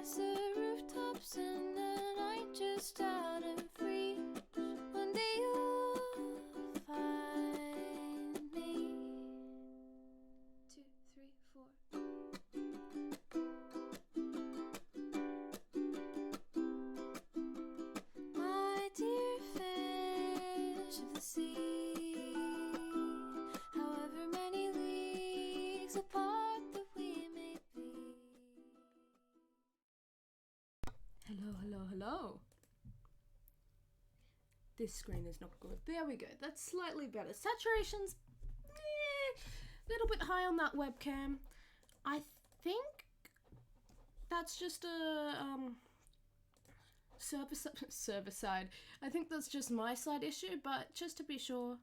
past the rooftops and the night just out of reach. One day you'll find me. 2, 3, 4. My dear fish of the sea, however many leagues apart that we may be. Hello, hello, hello. This screen is not good. There we go. That's slightly better. Saturation's a little bit high on that webcam. I think that's just a server side. I think that's just my side issue, but just to be sure,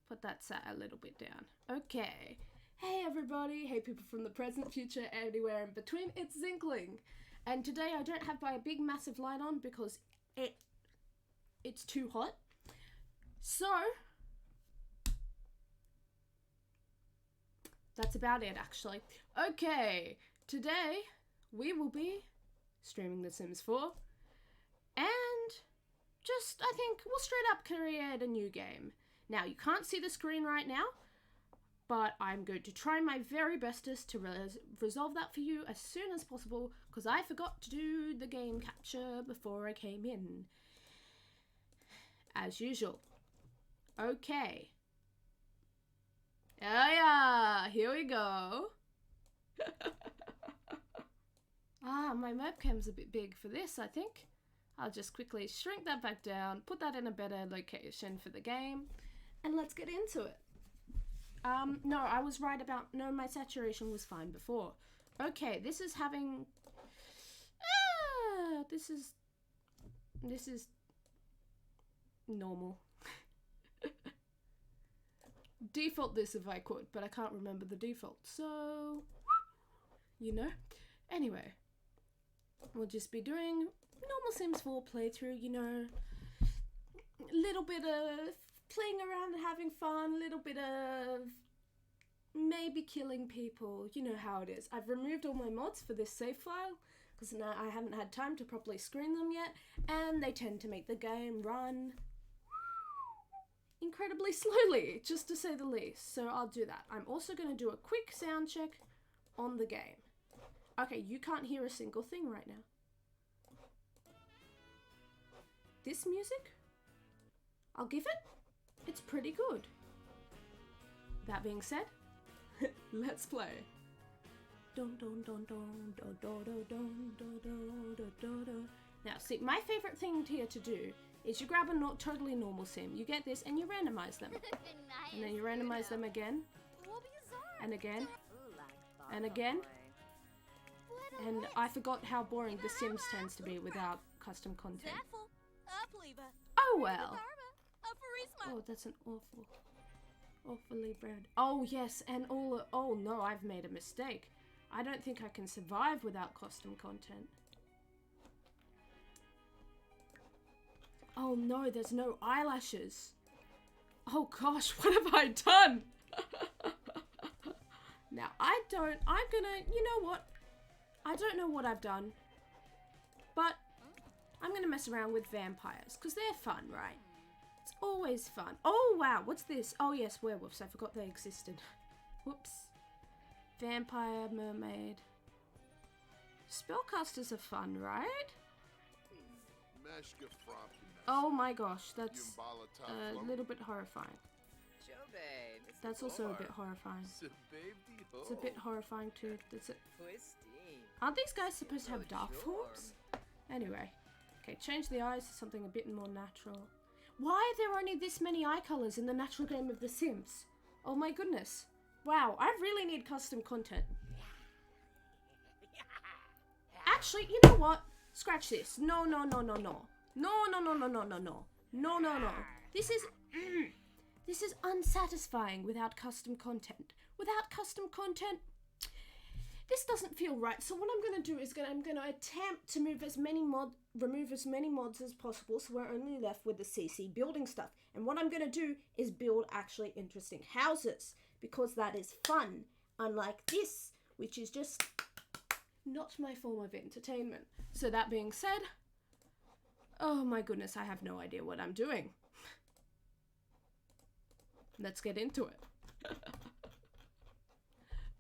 put that sat a little bit down. Okay. Hey everybody. Hey people from the present, future, anywhere in between. It's Zinkling. And today I don't have my big massive light on because it's too hot. So that's about it actually. Okay, today we will be streaming The Sims 4 and just, I think, we'll straight up create a new game. Now, you can't see the screen right now, but I'm going to try my very bestest to resolve that for you as soon as possible, because I forgot to do the game capture before I came in. As usual. Okay. Oh yeah, here we go. My webcam's a bit big for this, I think. I'll just quickly shrink that back down, put that in a better location for the game, and let's get into it. No, I was right about, no, my saturation was fine before. Okay, this is having, this is normal. Default this if I could, but I can't remember the default, so, you know. Anyway, we'll just be doing normal Sims 4 playthrough, you know, a little bit of playing around and having fun, a little bit of maybe killing people, you know how it is. I've removed all my mods for this save file because now I haven't had time to properly screen them yet, and they tend to make the game run incredibly slowly, just to say the least, so I'll do that. I'm also going to do a quick sound check on the game. Okay, you can't hear a single thing right now. This music, I'll give it, it's pretty good. That being said, let's play. Dun dun dun dun dun dun dun dun dun dun dun dun. Now, see, my favorite thing here to do is you grab a totally normal sim, you get this, and you randomize them. And then you randomize them again, and again, and again. And I forgot how boring The Sims tends to be without custom content. Oh well. Oh, that's an awfully bad. Oh yes, and oh no, I've made a mistake. I don't think I can survive without custom content. Oh no, there's no eyelashes. Oh gosh, what have I done? Now, you know what? I don't know what I've done, but I'm gonna mess around with vampires, because they're fun, right? It's always fun. Oh wow, what's this? Oh yes, werewolves, I forgot they existed. Whoops. Vampire, mermaid. Spellcasters are fun, right? Oh my gosh, that's a little bit horrifying. That's also a bit horrifying. It's a bit horrifying too. Aren't these guys supposed to have dark forms? Anyway. Okay, change the eyes to something a bit more natural. Why are there only this many eye colors in the natural game of The Sims? Oh my goodness. Wow, I really need custom content. Actually, you know what? Scratch this. No, no, no, no, no. No, no, no, no, no, no, no. No, no, no. This is unsatisfying without custom content. Without custom content, this doesn't feel right. So what I'm going to do is I'm going to attempt to remove as many mods as possible, so we're only left with the CC building stuff. And what I'm going to do is build actually interesting houses, because that is fun, unlike this, which is just not my form of entertainment. So that being said, oh my goodness, I have no idea what I'm doing. Let's get into it.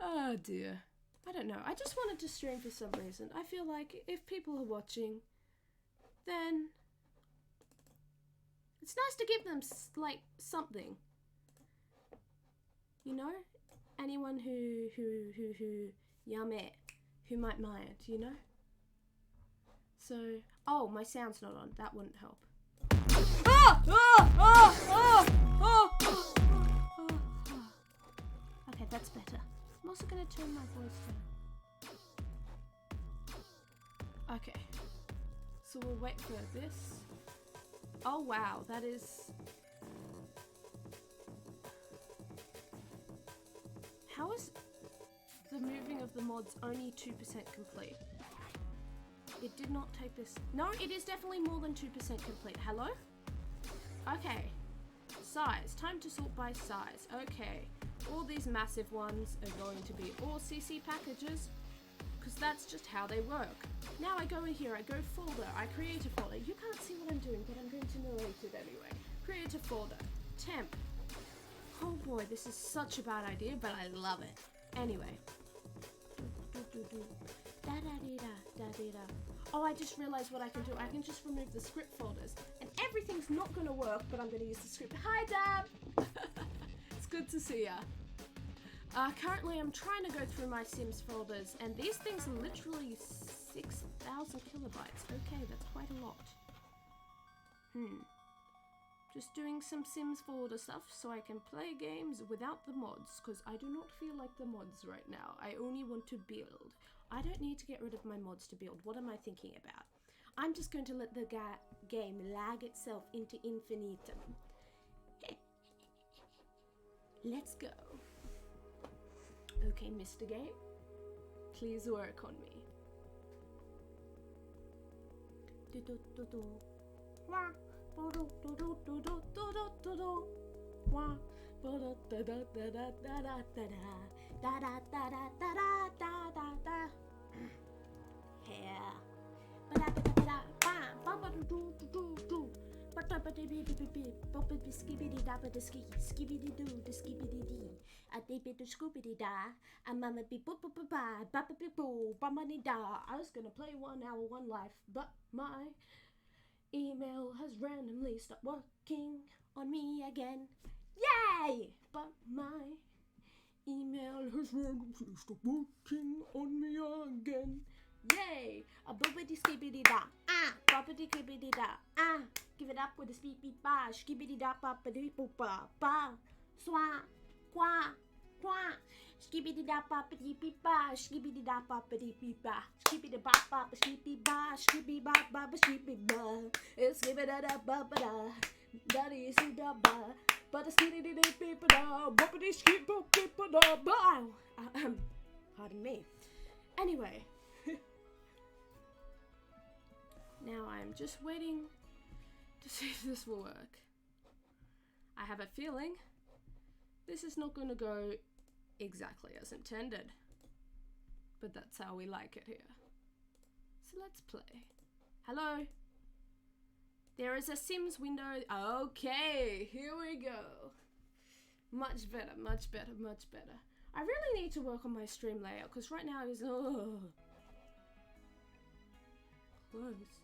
Oh dear. I don't know. I just wanted to stream for some reason. I feel like if people are watching, then it's nice to give them like something. You know? Anyone who yummy, who might mind, you know? So, oh, my sound's not on. That wouldn't help. Okay, that's better. I'm also gonna turn my voice down. Okay. So we'll wait for this. Oh wow, that is... How is the moving of the mods only 2% complete? It did not take this... No, it is definitely more than 2% complete. Hello? Okay. Size. Time to sort by size. Okay. All these massive ones are going to be all CC packages, because that's just how they work. Now I go in here, I go folder, I create a folder. You can't see what I'm doing, but I'm going to narrate it anyway. Create a folder. Temp. Oh boy, this is such a bad idea, but I love it. Anyway. Oh, I just realized what I can do. I can just remove the script folders, and everything's not going to work, but I'm going to use the script. Hi, Dab! It's good to see ya. Currently, I'm trying to go through my Sims folders, and these things are literally 6,000 kilobytes. Okay, that's quite a lot. Just doing some Sims folder stuff so I can play games without the mods, because I do not feel like the mods right now. I only want to build. I don't need to get rid of my mods to build. What am I thinking about? I'm just going to let the game lag itself into infinitum. Let's go. Okay, Mr. Game, please work on me. I was gonna play 1 hour, 1 life, but my email has randomly stopped working on me again. Yay! But my email has randomly stopped working on me again. Yay! A boopity skippity da. Boppity skippity da. Give it up with a speepy ba. Skippity da ba ba dee boop ba. Ba. Swa. Qua. Qua. Skippity da ba ba dee beep ba. Skippity da ba ba dee beep ba. Skippity ba ba ba skippy ba. Skippy ba ba ba skippy ba. Skippity da ba ba da. Da dee si da ba. But a skitty dee beep da. Boppity skip boop beep da ba. Pardon me. Anyway. Now I'm just waiting to see if this will work. I have a feeling this is not going to go exactly as intended, but that's how we like it here. So let's play. Hello? There is a Sims window. Okay, here we go. Much better, much better, much better. I really need to work on my stream layout, because right now it's close.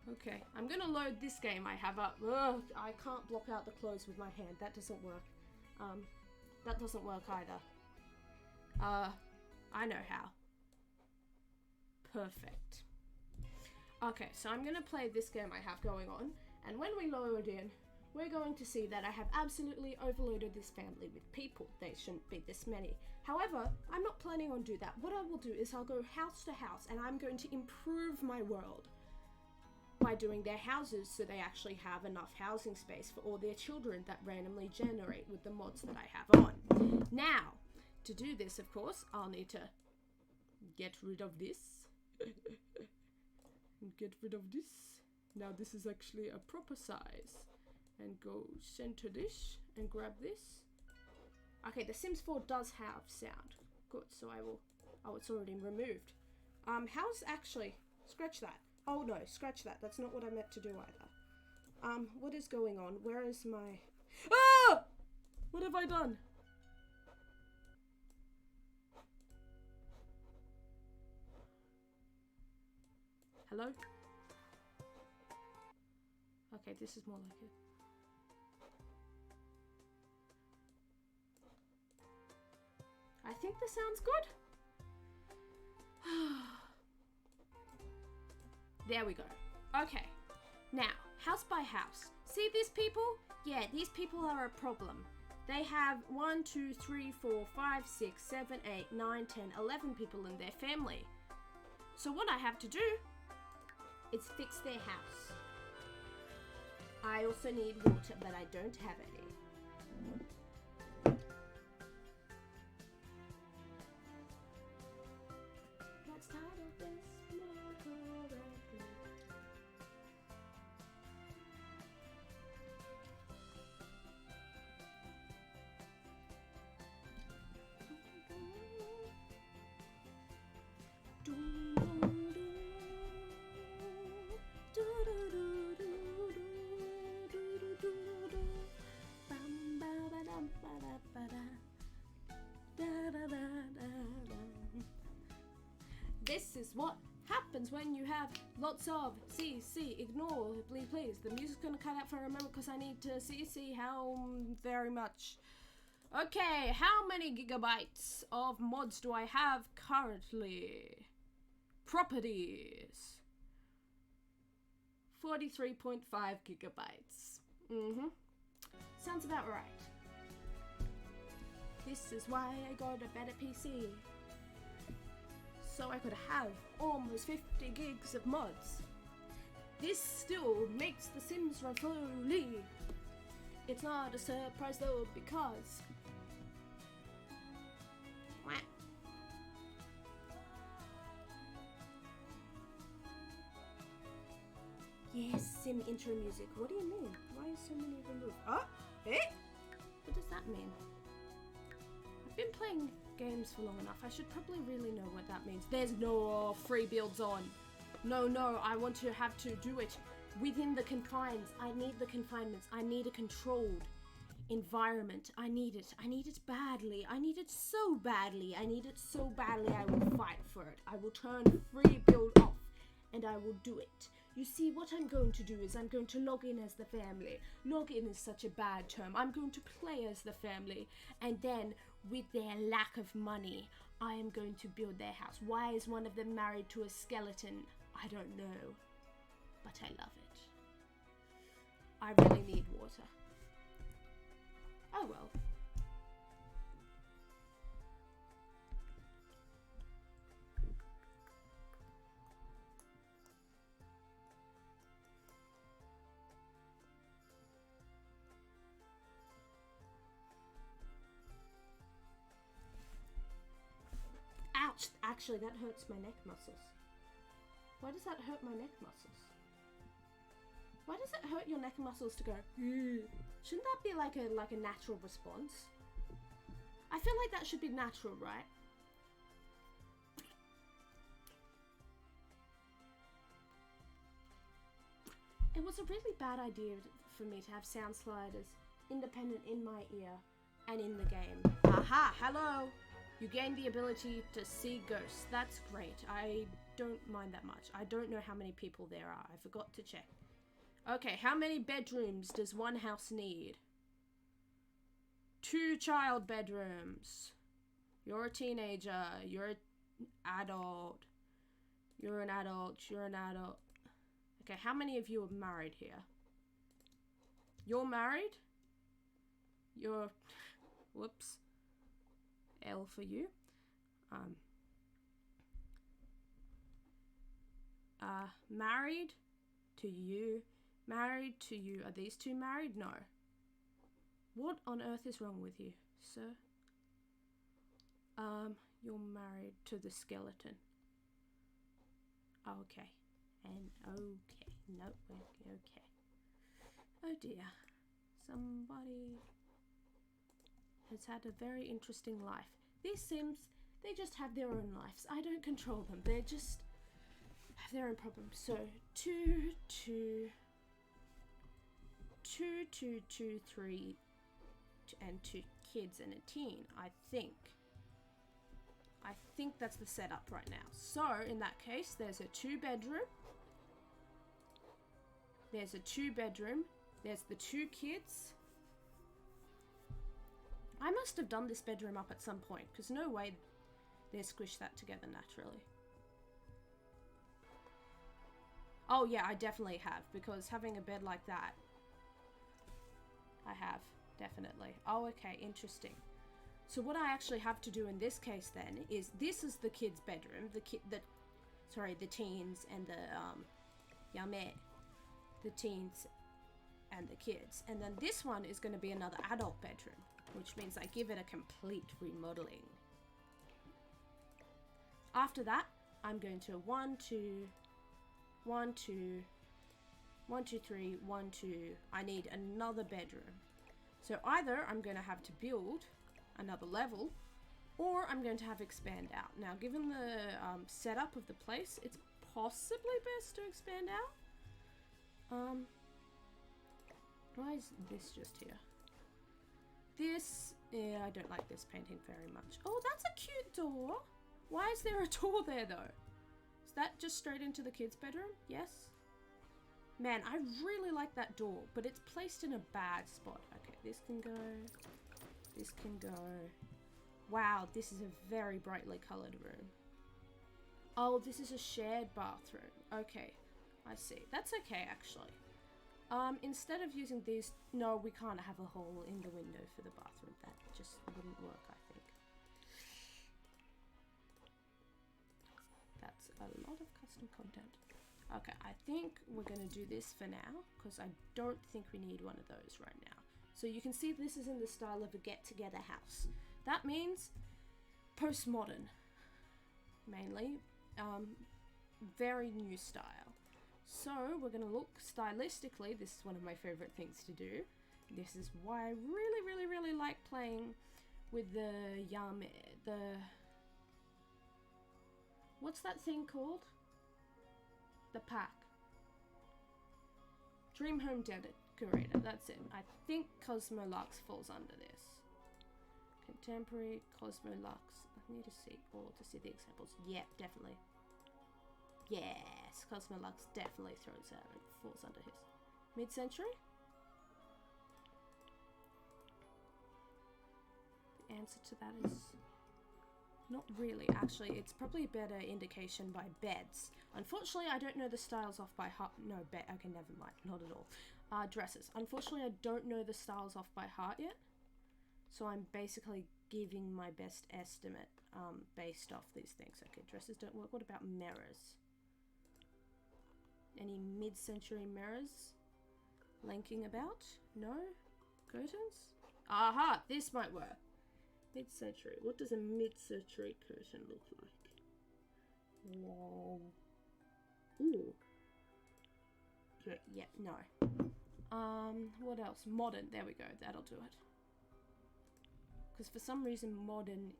Okay, I'm gonna load this game I have up. Ugh, I can't block out the close with my hand. That doesn't work. That doesn't work either. I know how. Perfect. Okay, so I'm gonna play this game I have going on, and when we load in, we're going to see that I have absolutely overloaded this family with people. They shouldn't be this many. However, I'm not planning on doing that. What I will do is I'll go house to house, and I'm going to improve my world by doing their houses so they actually have enough housing space for all their children that randomly generate with the mods that I have on. Now, to do this, of course, I'll need to get rid of this. Get rid of this. Now this is actually a proper size. And go center this and grab this. Okay, The Sims 4 does have sound. Good, so I will... Oh, it's already removed. How's actually... Scratch that. Oh no, scratch that. That's not what I meant to do either. What is going on? Where is my... Ah! What have I done? Hello? Okay, this is more like it. I think this sounds good. There we go. Okay. Now, house by house. See these people? Yeah, these people are a problem. They have 1, 2, 3, 4, 5, 6, 7, 8, 9, 10, 11 people in their family. So what I have to do is fix their house. I also need water, but I don't have any. Let's title this more correctly. This is what happens when you have lots of see, ignore, please. The music's gonna cut out for a moment because I need to see how very much. Okay, how many gigabytes of mods do I have currently? Properties. 43.5 gigabytes. Sounds about right. This is why I got a better PC. So I could have almost 50 gigs of mods. This still makes The Sims run slowly. It's not a surprise though, because yes, Sim intro music. What do you mean? Why is so many removed? Oh, eh? What does that mean? I've been playing games for long enough. I should probably really know what that means. There's no free builds on. No, I want to have to do it within the confines. I need the confinements. I need a controlled environment. I need it badly. I need it so badly. I will fight for it. I will turn free build off and I will do it. You see, what I'm going to do is I'm going to log in as the family. Log in is such a bad term. I'm going to play as the family, and then with their lack of money, I am going to build their house. Why is one of them married to a skeleton? I don't know, but I love it. I really need water. Oh well. Ouch! Actually, that hurts my neck muscles. Why does that hurt my neck muscles? Why does it hurt your neck muscles to go? Shouldn't that be like a natural response? I feel like that should be natural, right? It was a really bad idea for me to have sound sliders independent in my ear and in the game. Aha! Hello! You gain the ability to see ghosts. That's great. I don't mind that much. I don't know how many people there are. I forgot to check. Okay, how many bedrooms does one house need? 2 child bedrooms. You're a teenager. You're an adult. You're an adult. You're an adult. Okay, how many of you are married here? You're married? You're... Whoops. L for you. Married to you. Married to you. Are these two married? No. What on earth is wrong with you, sir? You're married to the skeleton. Okay. And okay. Nope. Okay. Oh dear. Somebody has had a very interesting life. These Sims, They just have their own lives. I don't control them. They just have their own problems. So 2, 2, 2, 2, 2, 3, and 2 kids and a teen. I think that's the setup right now. So in that case, there's a 2-bedroom. There's a 2-bedroom. There's the 2 kids. I must have done this bedroom up at some point, because no way they squished that together naturally. Oh yeah, I definitely have, because having a bed like that, I have, definitely. Oh, okay, interesting. So what I actually have to do in this case then is, this is the kids' bedroom, the teens and the yame, the teens and the kids, and then this one is going to be another adult bedroom, which means I give it a complete remodeling. After that, I'm going to 1, 2, 1, 2, 1, 2, 3, 1, 2. I need another bedroom. So either I'm going to have to build another level, or I'm going to have expand out. Now, given the setup of the place, it's possibly best to expand out. Why is this just here? This, yeah, I don't like this painting very much. Oh, that's a cute door. Why is there a door there though? Is that just straight into the kids' bedroom? Yes. Man, I really like that door, but it's placed in a bad spot. Okay, this can go. This can go. Wow, this is a very brightly colored room. Oh, this is a shared bathroom. Okay, I see. That's okay, actually. Instead of using these, no, we can't have a hole in the window for the bathroom. That just wouldn't work, I think. That's a lot of custom content. Okay, I think we're going to do this for now, because I don't think we need one of those right now. So you can see this is in the style of a get-together house. That means postmodern, mainly. Very new style. So we're going to look stylistically. This is one of my favorite things to do. This is why I really like playing with the yame, what's that thing called? The pack. Dream Home Decorator, that's it. I think Cosmo Lux falls under this. Contemporary, Cosmo Lux. I need to see the examples. Yeah, definitely. Yes, Cosmo Lux definitely falls under his. Mid-century? The answer to that is not really. Actually, it's probably a better indication by beds. Unfortunately, I don't know the styles off by heart. No, bed. Okay, never mind. Not at all. Dresses. Unfortunately, I don't know the styles off by heart yet. So I'm basically giving my best estimate based off these things. Okay, dresses don't work. What about mirrors? Any mid-century mirrors linking about? No? Curtains? Aha! This might work. Mid-century. What does a mid-century curtain look like? Whoa. Ooh. Okay, yeah, no. What else? Modern. There we go. That'll do it. Because for some reason modern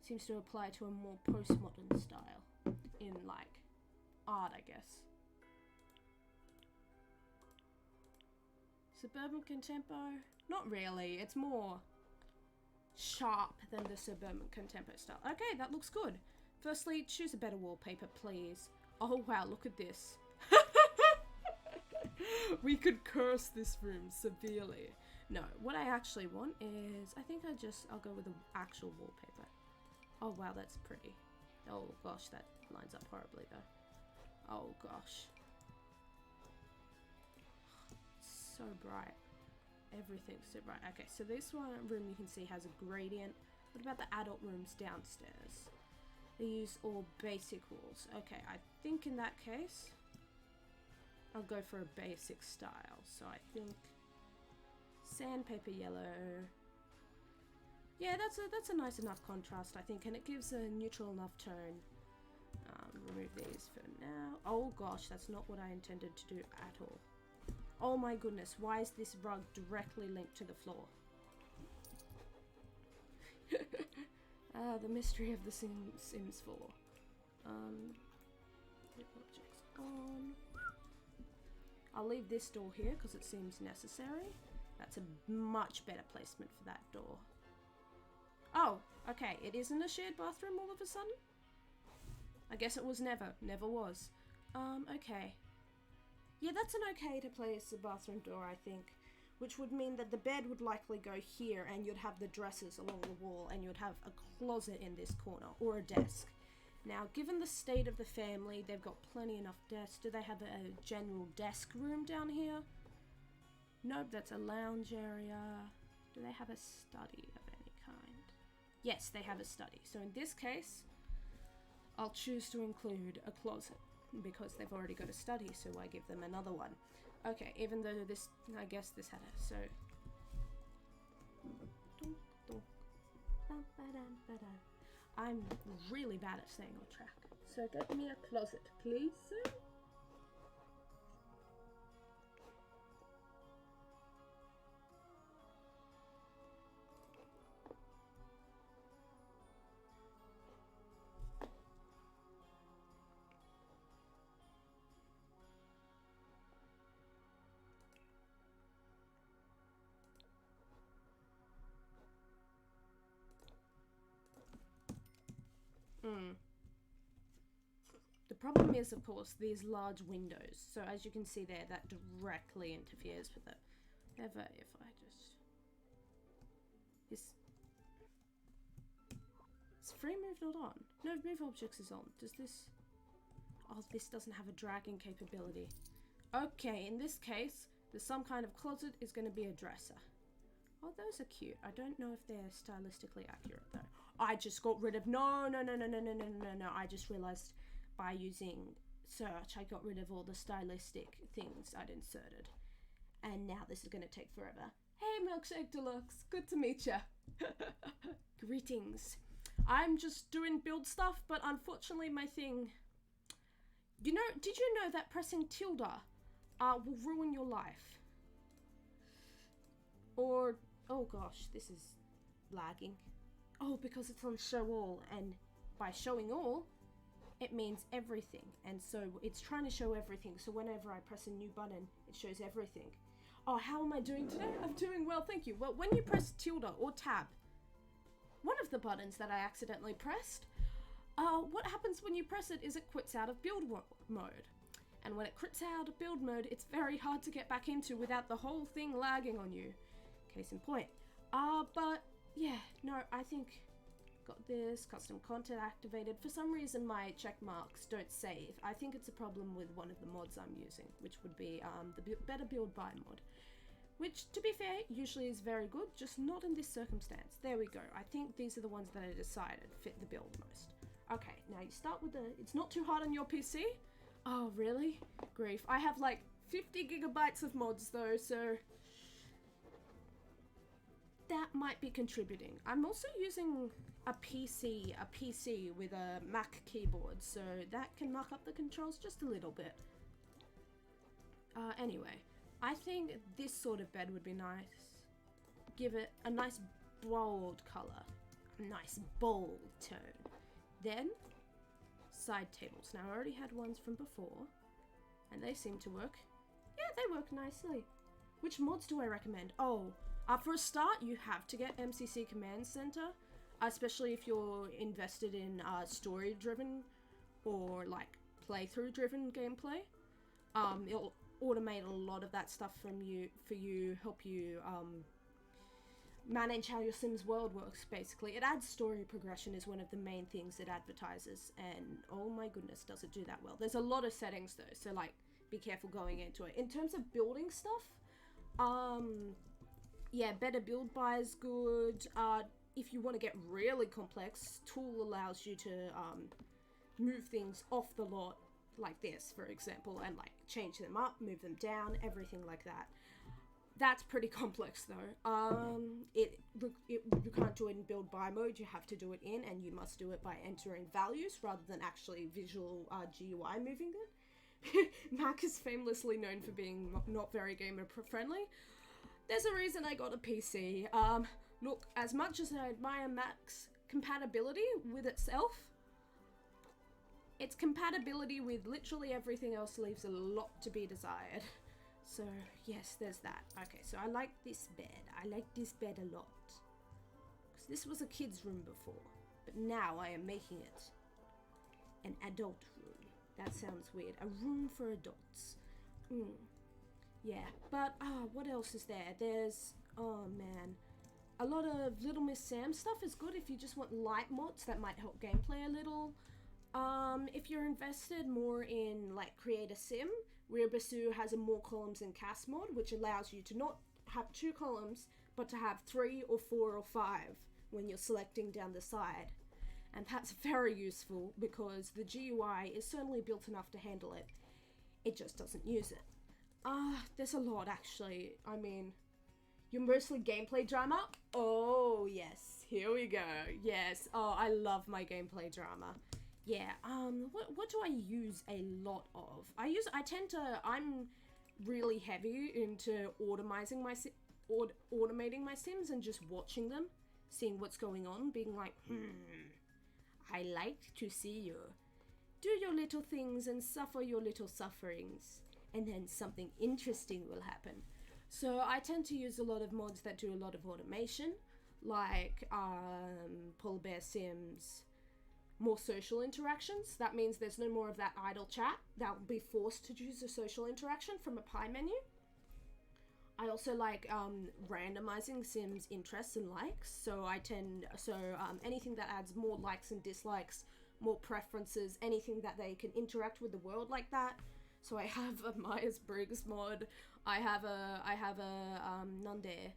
seems to apply to a more postmodern style in, like, art, I guess. Suburban Contempo? Not really. It's more sharp than the Suburban Contempo style. Okay, that looks good. Firstly, choose a better wallpaper, please. Oh wow, look at this. We could curse this room severely. No, what I actually want is, I think I'll go with the actual wallpaper. Oh wow, that's pretty. Oh gosh, that lines up horribly though. Oh gosh. So bright. Everything's so bright. Okay, so this one room you can see has a gradient. What about the adult rooms downstairs? They use all basic walls. Okay, I think in that case, I'll go for a basic style. So I think sandpaper yellow. Yeah, that's a nice enough contrast, I think, and it gives a neutral enough tone. Remove these for now. Oh gosh, that's not what I intended to do at all. Oh my goodness, why is this rug directly linked to the floor? The mystery of the Sims 4. Objects on. I'll leave this door here because it seems necessary. That's a much better placement for that door. Oh, okay. It isn't a shared bathroom all of a sudden? I guess it was never. Never was. Okay. Yeah, that's an okay to place a bathroom door, I think. Which would mean that the bed would likely go here and you'd have the dressers along the wall and you'd have a closet in this corner or a desk. Now, given the state of the family, they've got plenty enough desks. Do they have a general desk room down here? Nope, that's a lounge area. Do they have a study of any kind? Yes, they have a study. So in this case, I'll choose to include a closet because they've already got a study, so I give them another one. Okay, even though this, I guess this had a, so. I'm really bad at staying on track. So get me a closet, please, sir. The problem is, of course, these large windows. So as you can see there, that directly interferes with it. However, if I just... Is free move not on? No, move objects is on. Does this... Oh, this doesn't have a dragging capability. Okay, in this case, there's some kind of closet is going to be a dresser. Oh, those are cute. I don't know if they're stylistically accurate, though. I just got rid of... No. I just realized by using search, I got rid of all the stylistic things I'd inserted. And now this is going to take forever. Hey, Milkshake Deluxe. Good to meet ya. Greetings. I'm just doing build stuff, but unfortunately my thing... You know, did you know that pressing tilde will ruin your life? Or... Oh gosh, this is lagging. Oh, because it's on show all, and by showing all, it means everything. And so it's trying to show everything, so whenever I press a new button, it shows everything. Oh, how am I doing today? I'm doing well, thank you. Well, when you press tilde or tab, one of the buttons that I accidentally pressed, what happens when you press it is it quits out of build mode. And when it quits out of build mode, it's very hard to get back into without the whole thing lagging on you. Case in point. But yeah, no, I think got this custom content activated. For some reason my check marks don't save. I think it's a problem with one of the mods I'm using, which would be the Better Build By mod, which to be fair usually is very good, just not in this circumstance. There we go. I think these are the ones that I decided fit the build most. Okay, now you start with the, it's not too hard on your PC. Oh really? Grief. I have like 50 gigabytes of mods though, so that might be contributing. I'm also using a PC with a Mac keyboard, so that can muck up the controls just a little bit. Anyway, I think this sort of bed would be nice. Give it a nice bold color, a nice bold tone. Then, side tables. Now I already had ones from before, and they seem to work. Yeah, they work nicely. Which mods do I recommend? Oh, for a start, you have to get MCC Command Center, especially if you're invested in story-driven or like playthrough-driven gameplay. It'll automate a lot of that stuff for you, help you manage how your Sims world works, basically. It adds story progression is one of the main things it advertises, and oh my goodness, does it do that well. There's a lot of settings though, so like, be careful going into it. In terms of building stuff, yeah, Better Build By is good. If you want to get really complex, Tool allows you to move things off the lot, like this, for example, and like change them up, move them down, everything like that. That's pretty complex though. You can't do it in build by mode, you have to do it in, and you must do it by entering values rather than actually visual GUI moving it. Mac is famously known for being not very gamer friendly. There's a reason I got a PC. Look, as much as I admire Mac's compatibility with itself. Its compatibility with literally everything else leaves a lot to be desired. So, yes, there's that. Okay, so I like this bed. I like this bed a lot. Because this was a kid's room before. But now I am making it an adult room. That sounds weird. A room for adults. Yeah, but what else is there? There's, oh man, a lot of Little Miss Sam stuff is good if you just want light mods that might help gameplay a little. If you're invested more in like Create a Sim, Weirbasu has a more columns and cast mod, which allows you to not have 2 columns, but to have 3 or 4 or 5 when you're selecting down the side. And that's very useful because the GUI is certainly built enough to handle it. It just doesn't use it. There's a lot actually. I mean, you're mostly gameplay drama? Oh yes, here we go. Yes, oh I love my gameplay drama. Yeah, what do I use a lot of? I'm really heavy into automating my sims and just watching them, seeing what's going on, being like, I like to see you. Do your little things and suffer your little sufferings, and then something interesting will happen. So I tend to use a lot of mods that do a lot of automation, like Polar Bear Sims, more social interactions. That means there's no more of that idle chat. That will be forced to choose a social interaction from a pie menu. I also like randomizing Sims' interests and likes. So anything that adds more likes and dislikes, more preferences, anything that they can interact with the world like that. So I have a Myers-Briggs mod. I have a Nande.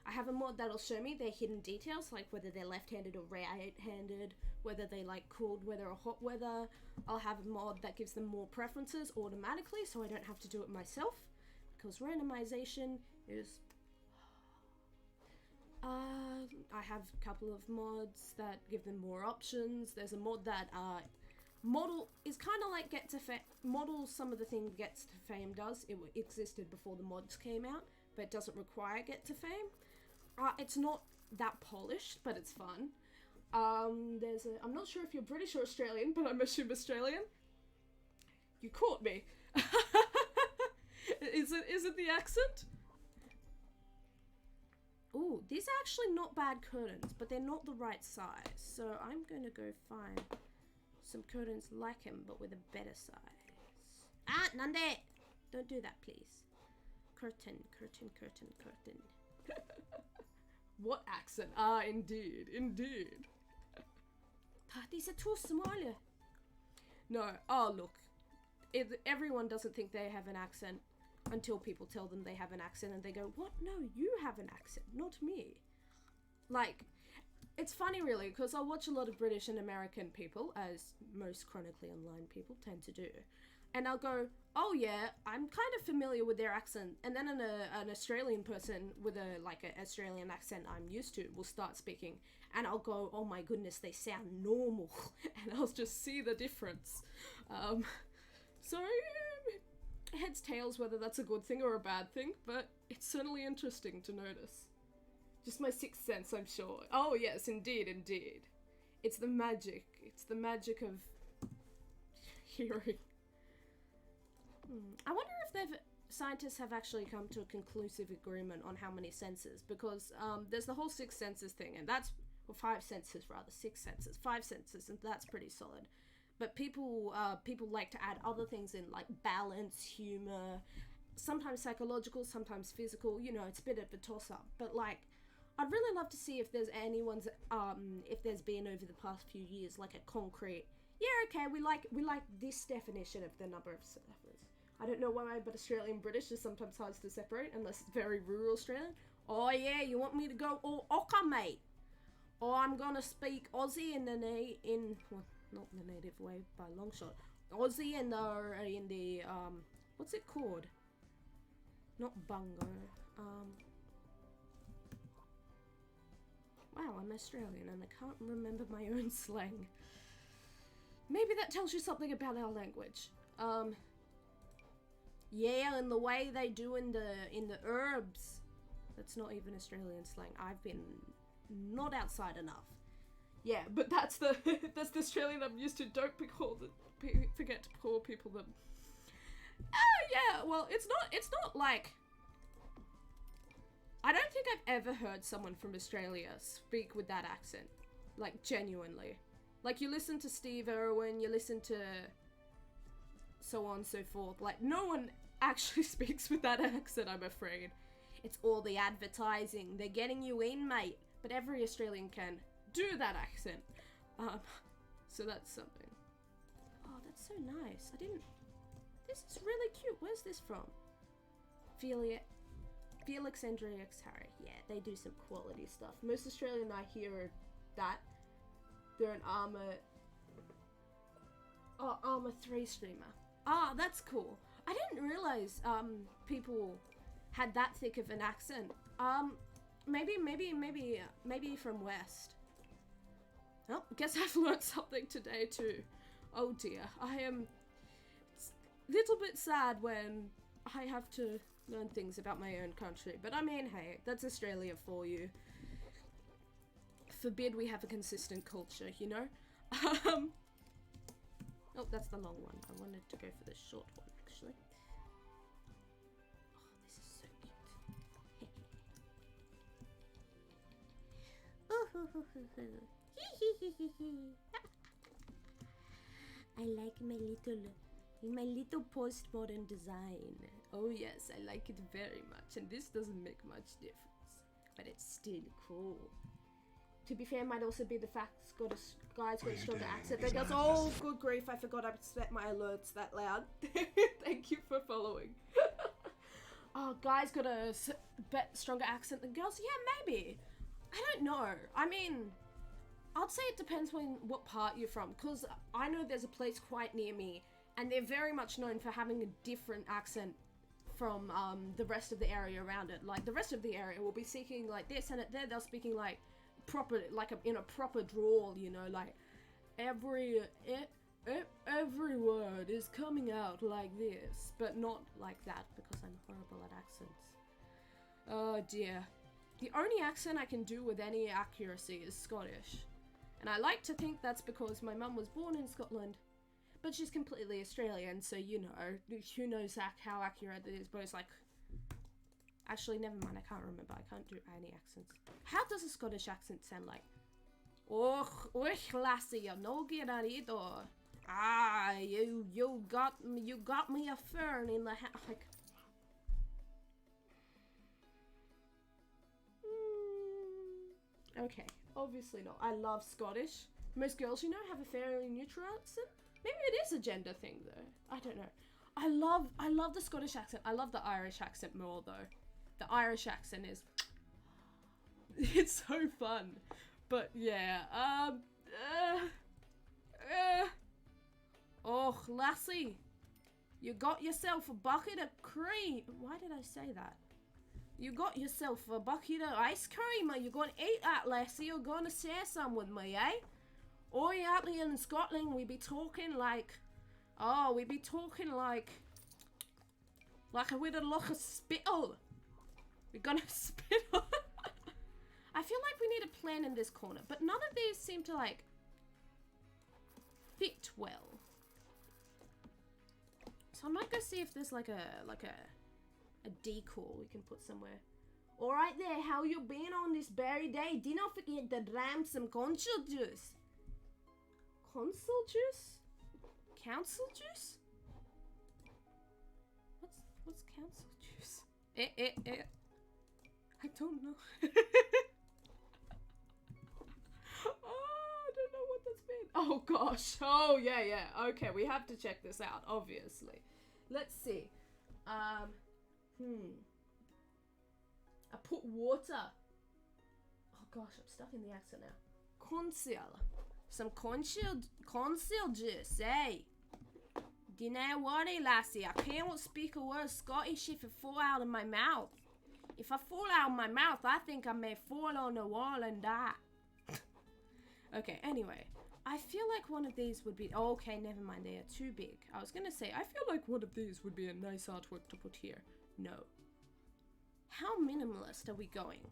I have a mod that'll show me their hidden details, like whether they're left-handed or right-handed, whether they like cold weather or hot weather. I'll have a mod that gives them more preferences automatically, so I don't have to do it myself, because randomization is... I have a couple of mods that give them more options. There's a mod that model is kind of like Get to Fame. Models some of the things Get to Fame does. It existed before the mods came out, but it doesn't require Get to Fame. It's not that polished, but it's fun. I'm not sure if you're British or Australian, but I'm assuming Australian. You caught me. Is it the accent? Ooh, these are actually not bad curtains, but they're not the right size. So I'm going to go find some curtains like him, but with a better size. Nande! Don't do that, please. Curtain. What accent? Indeed. These are too small. No, look. Everyone doesn't think they have an accent until people tell them they have an accent and they go, what? No, you have an accent, not me. Like, it's funny really, because I watch a lot of British and American people, as most chronically online people tend to do. And I'll go, oh yeah, I'm kind of familiar with their accent. And then an Australian person with an Australian accent I'm used to will start speaking. And I'll go, oh my goodness, they sound normal. And I'll just see the difference. So, heads, tails, whether that's a good thing or a bad thing. But it's certainly interesting to notice. Just my sixth sense, I'm sure. Oh yes, indeed. It's the magic. It's the magic of hearing. I wonder if scientists have actually come to a conclusive agreement on how many senses, because there's the whole 6 senses thing, and that's, well, 5 senses rather, 6 senses, 5 senses, and that's pretty solid. But people like to add other things in, like balance, humor, sometimes psychological, sometimes physical. You know, it's a bit of a toss-up. But like, I'd really love to see if there's if there's been over the past few years like a concrete. Yeah, okay, we like this definition of the number of senses. I don't know why, but Australian British is sometimes hard to separate unless it's very rural Australian. Oh yeah, you want me to go all Ocker, mate? Or I'm gonna speak Aussie well, not the native way by a long shot. Aussie in the what's it called? Not bungo. Wow, I'm Australian and I can't remember my own slang. Maybe that tells you something about our language. Yeah, and the way they do in the herbs. That's not even Australian slang. I've been not outside enough. Yeah, but that's the that's the Australian I'm used to. Don't be called. Forget to call people them. Yeah. Well, it's not like. I don't think I've ever heard someone from Australia speak with that accent, like genuinely. Like you listen to Steve Irwin, you listen to so on and so forth. Like no one actually speaks with that accent. I'm afraid. It's all the advertising. They're getting you in, mate. But every Australian can do that accent. So that's something. Oh, that's so nice. I didn't... This is really cute. Where's this from? Felix Andrex Harry. Yeah, they do some quality stuff. Most Australian I hear are that. They're an Armour 3 streamer. Ah, that's cool. I didn't realize people had that thick of an accent. Maybe from West. Oh, guess I've learned something today too. Oh dear, I am a little bit sad when I have to learn things about my own country. But I mean, hey, that's Australia for you. Forbid we have a consistent culture, you know? Oh, that's the long one. I wanted to go for the short one, actually. Oh, this is so cute. I like my little postmodern design. Oh yes, I like it very much, and this doesn't make much difference, but it's still cool. To be fair, might also be the fact guy's got a stronger accent. That goes, oh good grief, I forgot I set my alerts that loud. Thank you for following. Oh, guy's got a stronger accent than girls? Yeah, maybe. I don't know. I mean, I'd say it depends on what part you're from, because I know there's a place quite near me, and they're very much known for having a different accent from the rest of the area around it. Like, the rest of the area will be speaking like this, and there they're speaking like proper, like in a proper drawl, you know, like every word is coming out like this, but not like that, because I'm horrible at accents. Oh dear. The only accent I can do with any accuracy is Scottish. And I like to think that's because my mum was born in Scotland, but she's completely Australian, so you know, who knows how accurate it is, but it's like... Actually, never mind, I can't remember, I can't do any accents. How does a Scottish accent sound like? Och, lassie, you're no good at it, or... Ah, you got me a fern in the hat. Like... Okay, obviously not. I love Scottish. Most girls, you know, have a fairly neutral accent. Maybe it is a gender thing, though. I don't know. I love the Scottish accent. I love the Irish accent more, though. The Irish accent is... It's so fun. But, yeah. Oh, lassie. You got yourself a bucket of cream. Why did I say that? You got yourself a bucket of ice cream. Are you going to eat that, lassie? You're going to share some with me, eh? Or out here in Scotland, we be talking like... Oh, we be talking like with a lot of spittle. We're gonna spittle. I feel like we need a plan in this corner, but none of these seem to like fit well. So I might go see if there's like a decor we can put somewhere. All right there, how you been on this berry day? Do not forget to dram some consul juice. Consul juice? Council juice? What's council juice? I don't know. Oh, I don't know what that's been. Oh gosh. Oh yeah. Okay, we have to check this out, obviously. Let's see. I put water. Oh gosh, I'm stuck in the accent now. Conceal. Some conceal juice, eh? Do you know what, lassie? I can't speak a word Scottish if it fall out of my mouth. If I fall out of my mouth, I think I may fall on the wall and die. Okay, anyway. I feel like one of these would be... Oh, okay, never mind. They are too big. I was going to say, I feel like one of these would be a nice artwork to put here. No. How minimalist are we going?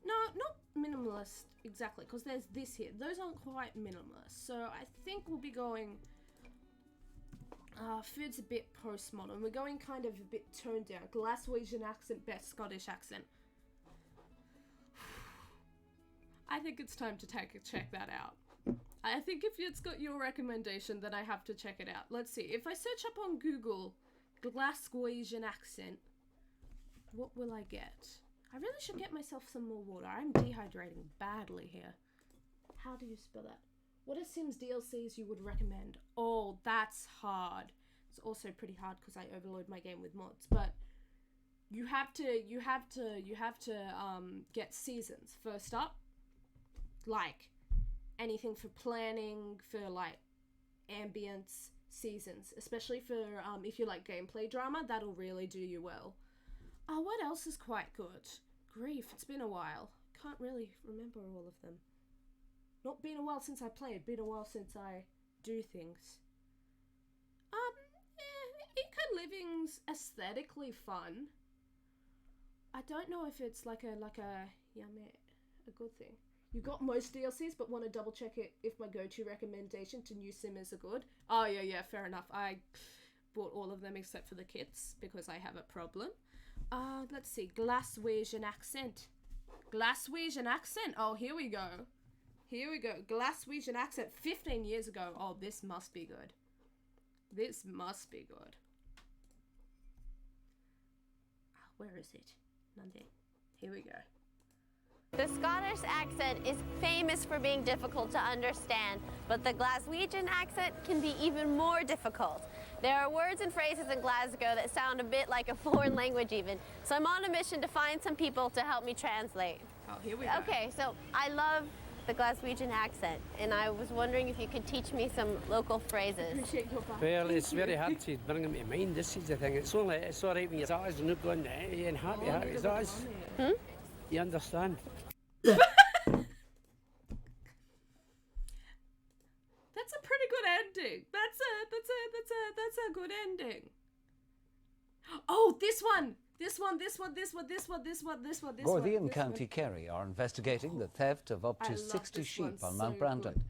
No, not minimalist exactly, because there's this here. Those aren't quite minimalist. So I think we'll be going... food's a bit postmodern. We're going kind of a bit toned down. Glaswegian accent, best Scottish accent. I think it's time to check that out. I think if it's got your recommendation, then I have to check it out. Let's see. If I search up on Google, Glaswegian accent, what will I get? I really should get myself some more water. I'm dehydrating badly here. How do you spell that? What are Sims DLCs you would recommend? Oh, that's hard. It's also pretty hard because I overload my game with mods, but you have to get seasons first up. Like anything for planning, for like ambience, seasons, especially for if you like gameplay drama, that'll really do you well. Oh, what else is quite good? Grief, it's been a while. Can't really remember all of them. Not been a while since I played, been a while since I do things. Eco Living's aesthetically fun. I don't know if it's like a good thing. You got most DLCs, but want to double check it if my go-to recommendation to new simmers are good. Oh yeah, fair enough. I bought all of them except for the kits because I have a problem. Let's see, Glaswegian accent. Glaswegian accent. Oh, here we go. Glaswegian accent 15 years ago. Oh, this must be good. Where is it? Nande. Here we go. The Scottish accent is famous for being difficult to understand, but the Glaswegian accent can be even more difficult. There are words and phrases in Glasgow that sound a bit like a foreign language even, so I'm on a mission to find some people to help me translate. Oh, here we go. Okay, so I love the Glaswegian accent, and I was wondering if you could teach me some local phrases. Appreciate your back. Well, it's very hard to bring them to mind. This is the thing. It's all right when your eyes are not going and happy eyes. You understand? That's a pretty good ending. That's a good ending. Oh, this one. Gordian County Kerry are investigating the theft of up to 60 sheep on Mount Brandon.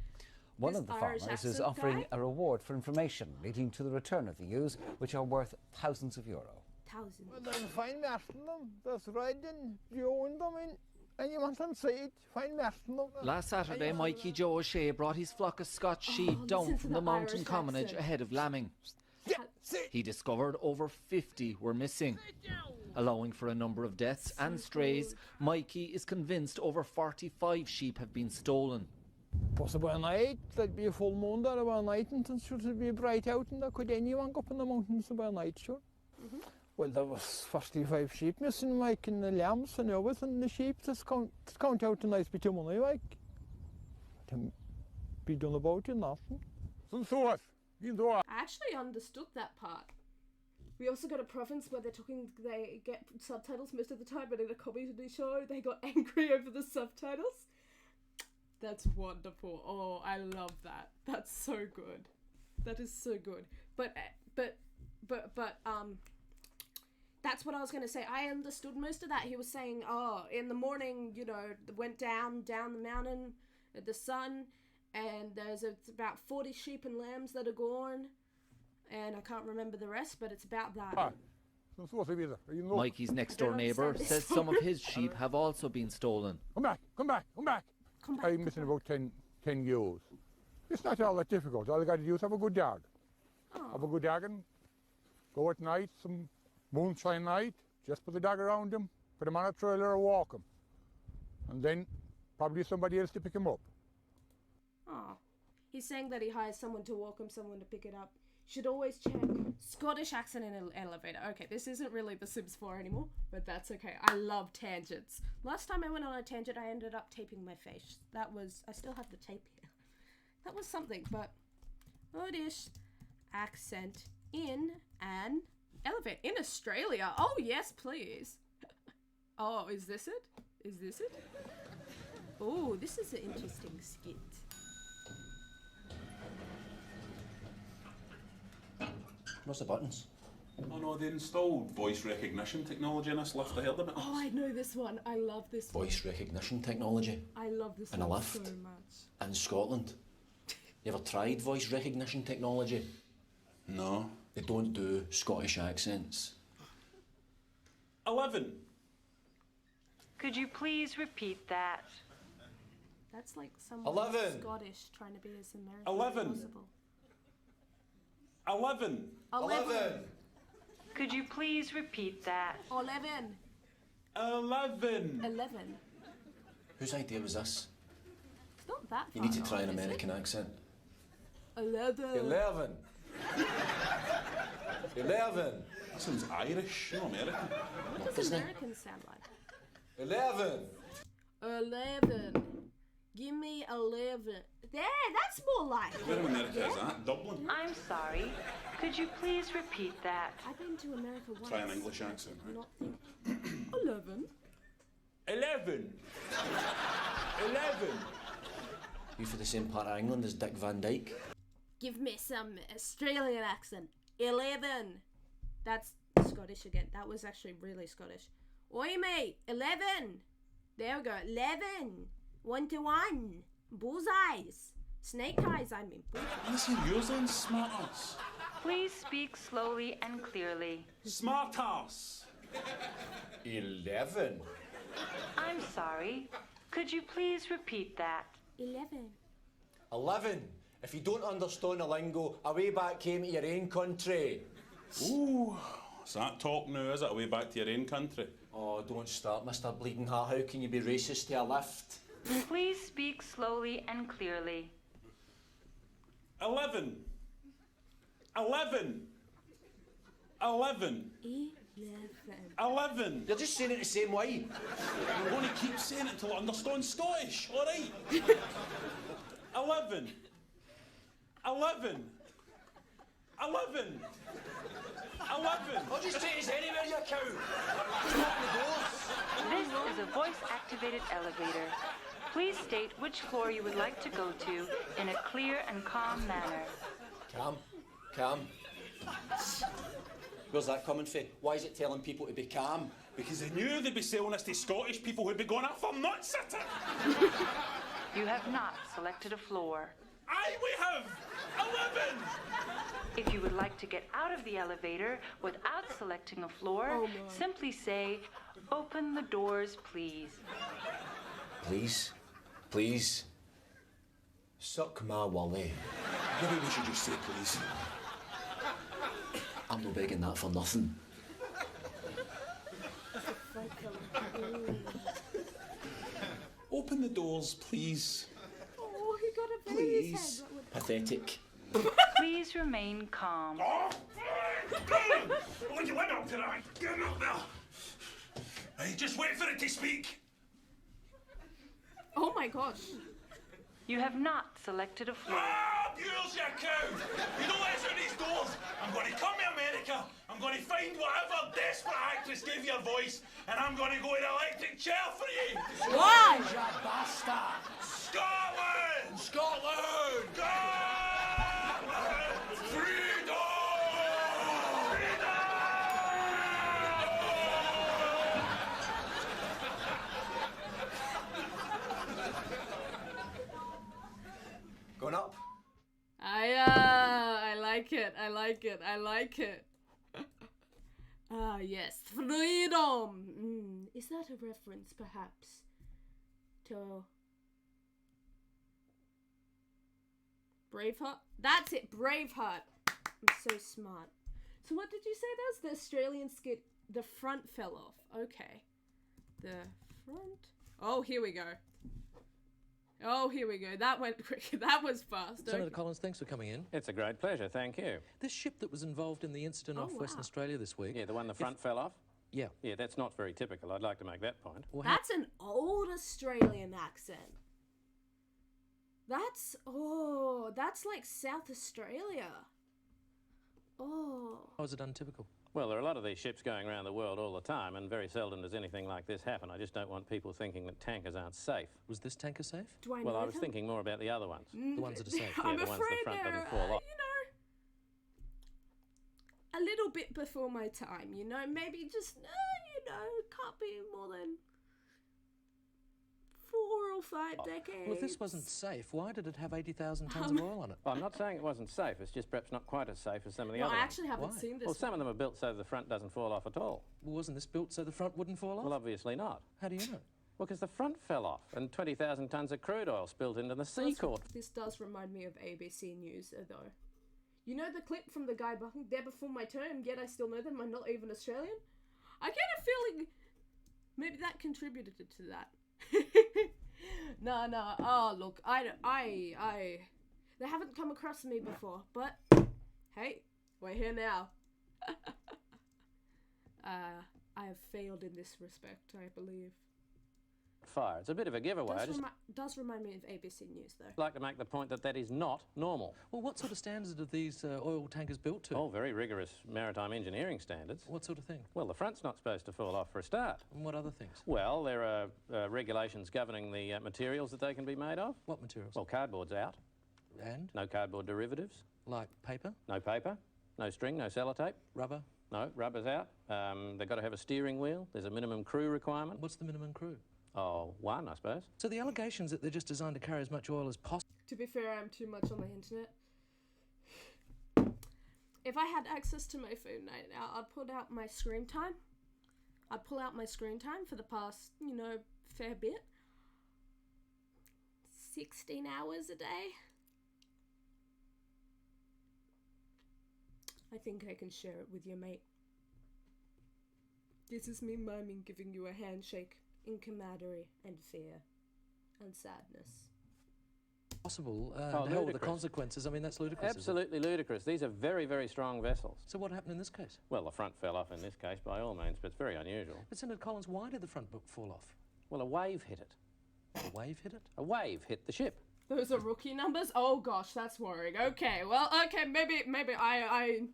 One of the farmers is offering a reward for information leading to the return of the ewes, which are worth thousands of euro. Thousands. Well, then find them. That's right, then you own them in. And you want them said, find them. Last Saturday, Mikey Joe O'Shea brought his flock of Scotch sheep down from the mountain commonage ahead of lambing. He discovered over 50 were missing. Allowing for a number of deaths and strays, Mikey is convinced over 45 sheep have been stolen. Possibly a night, there'd be a full moon there about night, and it should be bright out, and there could anyone go up in the mountains about night, sure. Well, there was 45 sheep missing, Mike, and the lambs and everything, and the sheep, just count out a nice bit of money, Mike. To be done about it, nothing. I actually understood that part. We also got a province where they get subtitles most of the time, but in a comedy show, they got angry over the subtitles. That's wonderful. Oh, I love that. That's so good. That is so good. But that's what I was going to say. I understood most of that. He was saying, oh, in the morning, went down the mountain at the sun, and there's about 40 sheep and lambs that are gone. And I can't remember the rest, but it's about that. Mikey's next door neighbour says some of his sheep have also been stolen. Come back. I'm missing about 10 ewes. It's not all that difficult. All you got to do is have a good dog. Have a good dog and go at night, some moonshine night, just put the dog around him, put him on a trailer or walk him. And then probably somebody else to pick him up. Oh. He's saying that he hires someone to walk him, someone to pick it up. Should always check. Scottish accent in an elevator. Okay, this isn't really The Sims 4 anymore, but that's okay. I love tangents. Last time I went on a tangent, I ended up taping my face. I still have the tape here. That was something, but Scottish accent in an elevator. In Australia. Oh, yes, please. Oh, is this it? Oh, this is an interesting skit. What's the buttons? Oh no, they installed voice recognition technology in this lift. I heard about this. Oh, I know this one. I love this one. Voice recognition technology I love this in a one lift so much. in Scotland. You ever tried voice recognition technology? No. They don't do Scottish accents. 11. Could you please repeat that? That's like someone 11. Scottish trying to be as American 11. as possible. 11. 11. Could you please repeat that? 11. 11. 11. Whose idea was this? It's not that You far need to try off, an is it? American accent. 11. 11. 11. That sounds Irish, not American. What does American sound like? 11. 11. Give me 11. There, that's more like Where in it. America is that? Dublin? I'm sorry. Could you please repeat that? I've been to America once. Try an English accent, right? Not think 11. 11. 11. You for the same part of England as Dick Van Dyke? Give me some Australian accent. 11. That's Scottish again. That was actually really Scottish. Oi, mate. 11. There we go. 11. 1 to 1. Bullseyes. Snake eyes, I mean. Listen, yours then, smart ass. Please speak slowly and clearly. Smart ass. 11. I'm sorry. Could you please repeat that? 11. 11. If you don't understand the lingo, away back home to your own country. Ooh, is that talk now, is it? Away back to your own country? Oh, don't start, Mr. Bleeding Heart. How can you be racist to a lift? Please speak slowly and clearly. 11. 11. 11. 11. You're just saying it the same way. I'm going to keep saying it until I understand Scottish, alright? 11. 11. 11. 11. I'll just take his anywhere, you cow. Just open the doors. This is a voice-activated elevator. Please state which floor you would like to go to in a clear and calm manner. Calm. Calm. Where's that coming from? Why is it telling people to be calm? Because they knew they'd be selling this to Scottish people who'd be going off for nuts at it. You have not selected a floor. Aye, we have! 11! If you would like to get out of the elevator without selecting a floor, simply say, "Open the doors, please." Please? Please? Suck my wally. Maybe we should just say please. I'm no begging that for nothing. Open the doors, please. Oh, he got a baby in his head. Pathetic. Please remain calm. Oh, what you went up tonight? Get him up there. Hey, just wait for it to speak. Oh my gosh. You have not selected a floor. Ah, Bules, you cow! You don't let us out these doors. I'm going to come to America. I'm going to find whatever desperate actress gave you a voice, and I'm going to go in an electric chair for you. Why? You bastard! Scotland! Scotland! Scotland! Freedom! Going up? I like it. I like it. I like it. Ah, yes. Freedom! Is that a reference, perhaps, to Braveheart? That's it, Braveheart! I'm so smart. So what did you say that was? The Australian skit, the front fell off. Okay. The front? Oh, here we go. Oh, here we go. That went quick. That was fast. Senator Collins, thanks for coming in. It's a great pleasure, thank you. This ship that was involved in the incident off Western Australia this week. Yeah, the one the front fell off? Yeah. Yeah, that's not very typical. I'd like to make that point. Well, That's an old Australian accent. That's like South Australia. Oh. how is it untypical? Well, there are a lot of these ships going around the world all the time, and very seldom does anything like this happen. I just don't want people thinking that tankers aren't safe. Was this tanker safe? Do I know Well, I was them? thinking more about the other ones. The ones that are safe. I'm the ones afraid the front they're, doesn't fall off. a little bit before my time, you know? Maybe just, can't be more than 4 or 5 decades. Well, if this wasn't safe, why did it have 80,000 tonnes of oil on it? Well, I'm not saying it wasn't safe. It's just perhaps not quite as safe as some of the No, other I ones. actually haven't seen this Well, some one. of them are built so the front doesn't fall off at all. Well, wasn't this built so the front wouldn't fall off? Well, obviously not. How do you know? Well, because the front fell off and 20,000 tonnes of crude oil spilled into the Seacourt. This does remind me of ABC News, though. You know the clip from the guy there before my term, yet I still know them, I'm not even Australian? I get a feeling maybe that contributed to that. No, oh, look, they haven't come across me before, but hey, we're here now. I have failed in this respect, I believe. Fire. It's a bit of a giveaway. Does remind me of ABC News, though. I'd like to make the point that that is not normal. Well, what sort of standards are these oil tankers built to? Oh, very rigorous maritime engineering standards. What sort of thing? Well, the front's not supposed to fall off for a start. And what other things? Well, there are regulations governing the materials that they can be made of. What materials? Well, cardboard's out. And? No cardboard derivatives. Like paper? No paper. No string, no sellotape. Rubber? No, rubber's out. They've got to have a steering wheel. There's a minimum crew requirement. What's the minimum crew? Oh, 1, I suppose. So the allegations that they're just designed to carry as much oil as possible. To be fair, I'm too much on the internet. If I had access to my phone right now, I'd pull out my screen time. I'd pull out my screen time for the past, fair bit. 16 hours a day. I think I can share it with you, mate. This is me miming giving you a handshake in camaraderie and fear and sadness. Possible. Oh, hell with the ludicrous. consequences. I mean, that's ludicrous. Absolutely ludicrous. These are very, very strong vessels. So what happened in this case? Well, the front fell off in this case, by all means, but it's very unusual. But Senator Collins, why did the front book fall off? Well, a wave hit it. A wave hit it? A wave hit the ship. Those are rookie numbers? Oh gosh, that's worrying. Okay, well, maybe I'm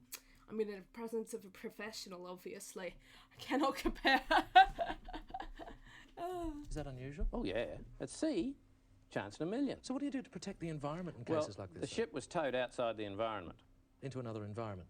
in the presence of a professional, obviously. I cannot compare. Is that unusual? Oh, yeah. At sea, chance in a million. So what do you do to protect the environment in cases like this? The ship was towed outside the environment. Into another environment?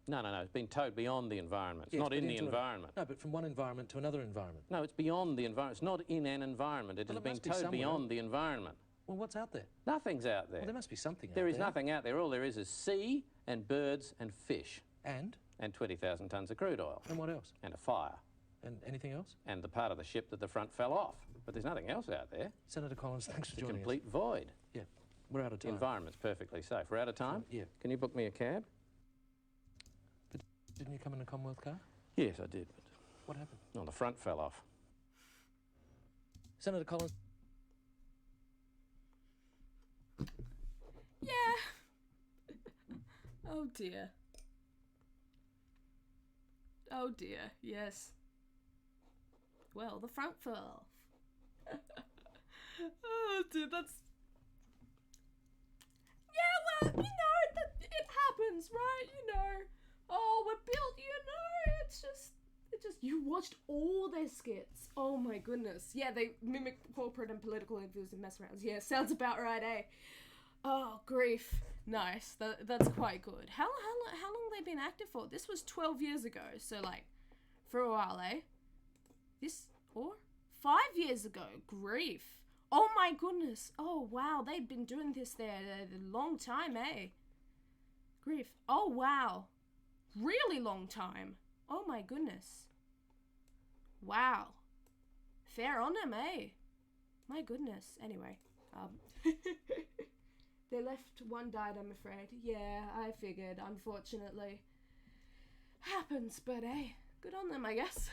No. It's been towed beyond the environment. It's Yes, not but in the into environment. No, but from one environment to another environment. No, it's beyond the environment. It's not in an environment. It Well, has it been must be towed somewhere. beyond the environment. Well, what's out there? Nothing's out there. Well, there must be something out There there. is nothing out there. All there is sea and birds and fish. And? And 20,000 tonnes of crude oil. And what else? And a fire. And anything else? And the part of the ship that the front fell off. But there's nothing else out there. Senator Collins, thanks for It's a joining complete void. Yeah, we're out of The time. environment's perfectly safe. We're out of time? Yeah. Can you book me a cab? But didn't you come in a Commonwealth car? Yes, I did. But What happened? no, the front fell off. Senator Collins. Yeah. Oh dear. Oh dear, yes. Well, the front fell off. Oh dear, that's... Yeah, well, it happens, right? Oh, we're built, it's just... You watched all their skits. Oh my goodness. Yeah, they mimic corporate and political interviews and mess arounds. Yeah, sounds about right, eh? Oh, grief. Nice. That's quite good. How long they been active for? This was 12 years ago, so for a while, eh? Or 5 years ago. Grief. Oh my goodness. Oh wow, they've been doing this there a long time, eh? Grief. Oh wow. Really long time. Oh my goodness. Wow. Fair on them, eh? My goodness. Anyway, they left, one died, I'm afraid. Yeah, I figured, unfortunately. Happens, but hey, good on them, I guess.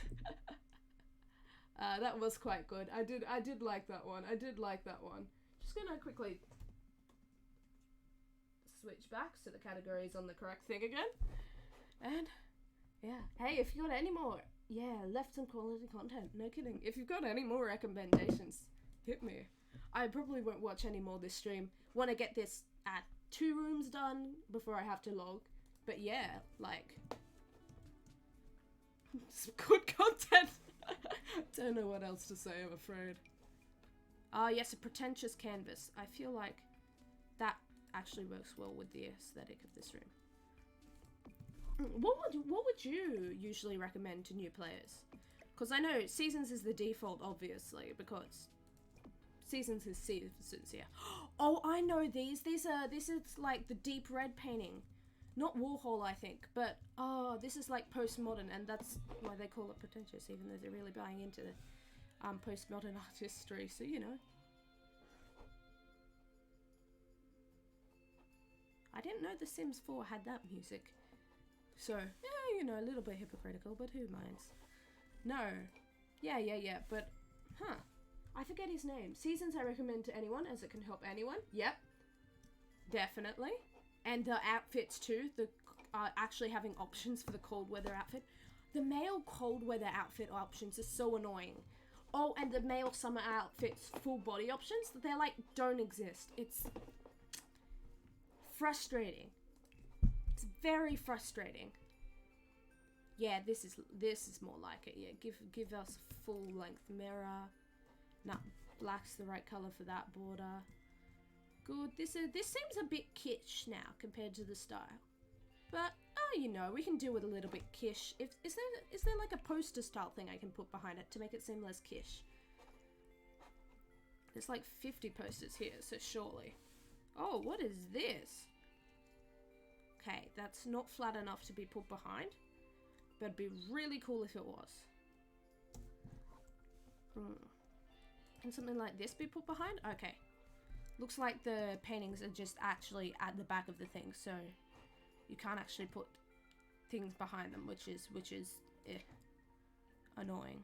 That was quite good. I did like that one. Just gonna quickly switch back so the category's on the correct thing again. And, yeah. Hey, if you got any more, left some quality content. No kidding. If you've got any more recommendations, hit me. I probably won't watch any more this stream. Want to get this at 2 rooms done before I have to log. But yeah, some good content. Don't know what else to say, I'm afraid. Yes, a pretentious canvas. I feel like that actually works well with the aesthetic of this room. What would what would you usually recommend to new players? Because I know Seasons is the default, obviously, because Seasons is Seasons, yeah. Oh, I know these. This is like the deep red painting. Not Warhol, I think, but this is like postmodern, and that's why they call it pretentious, even though they're really buying into postmodern artistry, so you know. I didn't know The Sims 4 had that music. So, yeah, you know, a little bit hypocritical, but who minds? No. Yeah, but, I forget his name. Seasons I recommend to anyone, as it can help anyone. Yep. Definitely. And the outfits too, actually having options for the cold weather outfit. The male cold weather outfit options is so annoying. Oh, and the male summer outfits full body options, they're like, don't exist. It's frustrating. It's very frustrating. Yeah, this is more like it. Yeah, give us full length mirror. Nah, black's the right color for that border. Good. This seems a bit kitsch now compared to the style, but you know, we can do with a little bit kitsch. Is there like a poster style thing I can put behind it to make it seem less kitsch? There's like 50 posters here, so surely. Oh, what is this? Okay, that's not flat enough to be put behind, but it'd be really cool if it was. Can something like this be put behind? Okay. Looks like the paintings are just actually at the back of the thing, so you can't actually put things behind them, which is annoying.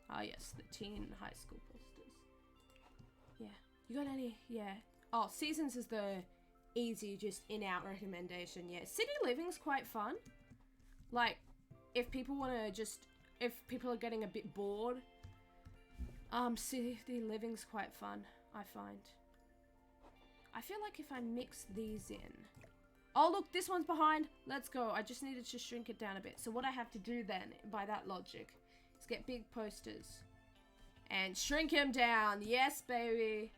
Ah yes, the teen high school posters. Yeah. You got any? Yeah. Oh, Seasons is the easy, just in-out recommendation. Yeah. City Living's quite fun. Like, if people are getting a bit bored, City Living's quite fun, I find. I feel like if I mix these in... Oh, look, this one's behind. Let's go. I just needed to shrink it down a bit. So what I have to do then, by that logic, is get big posters and shrink him down. Yes, baby.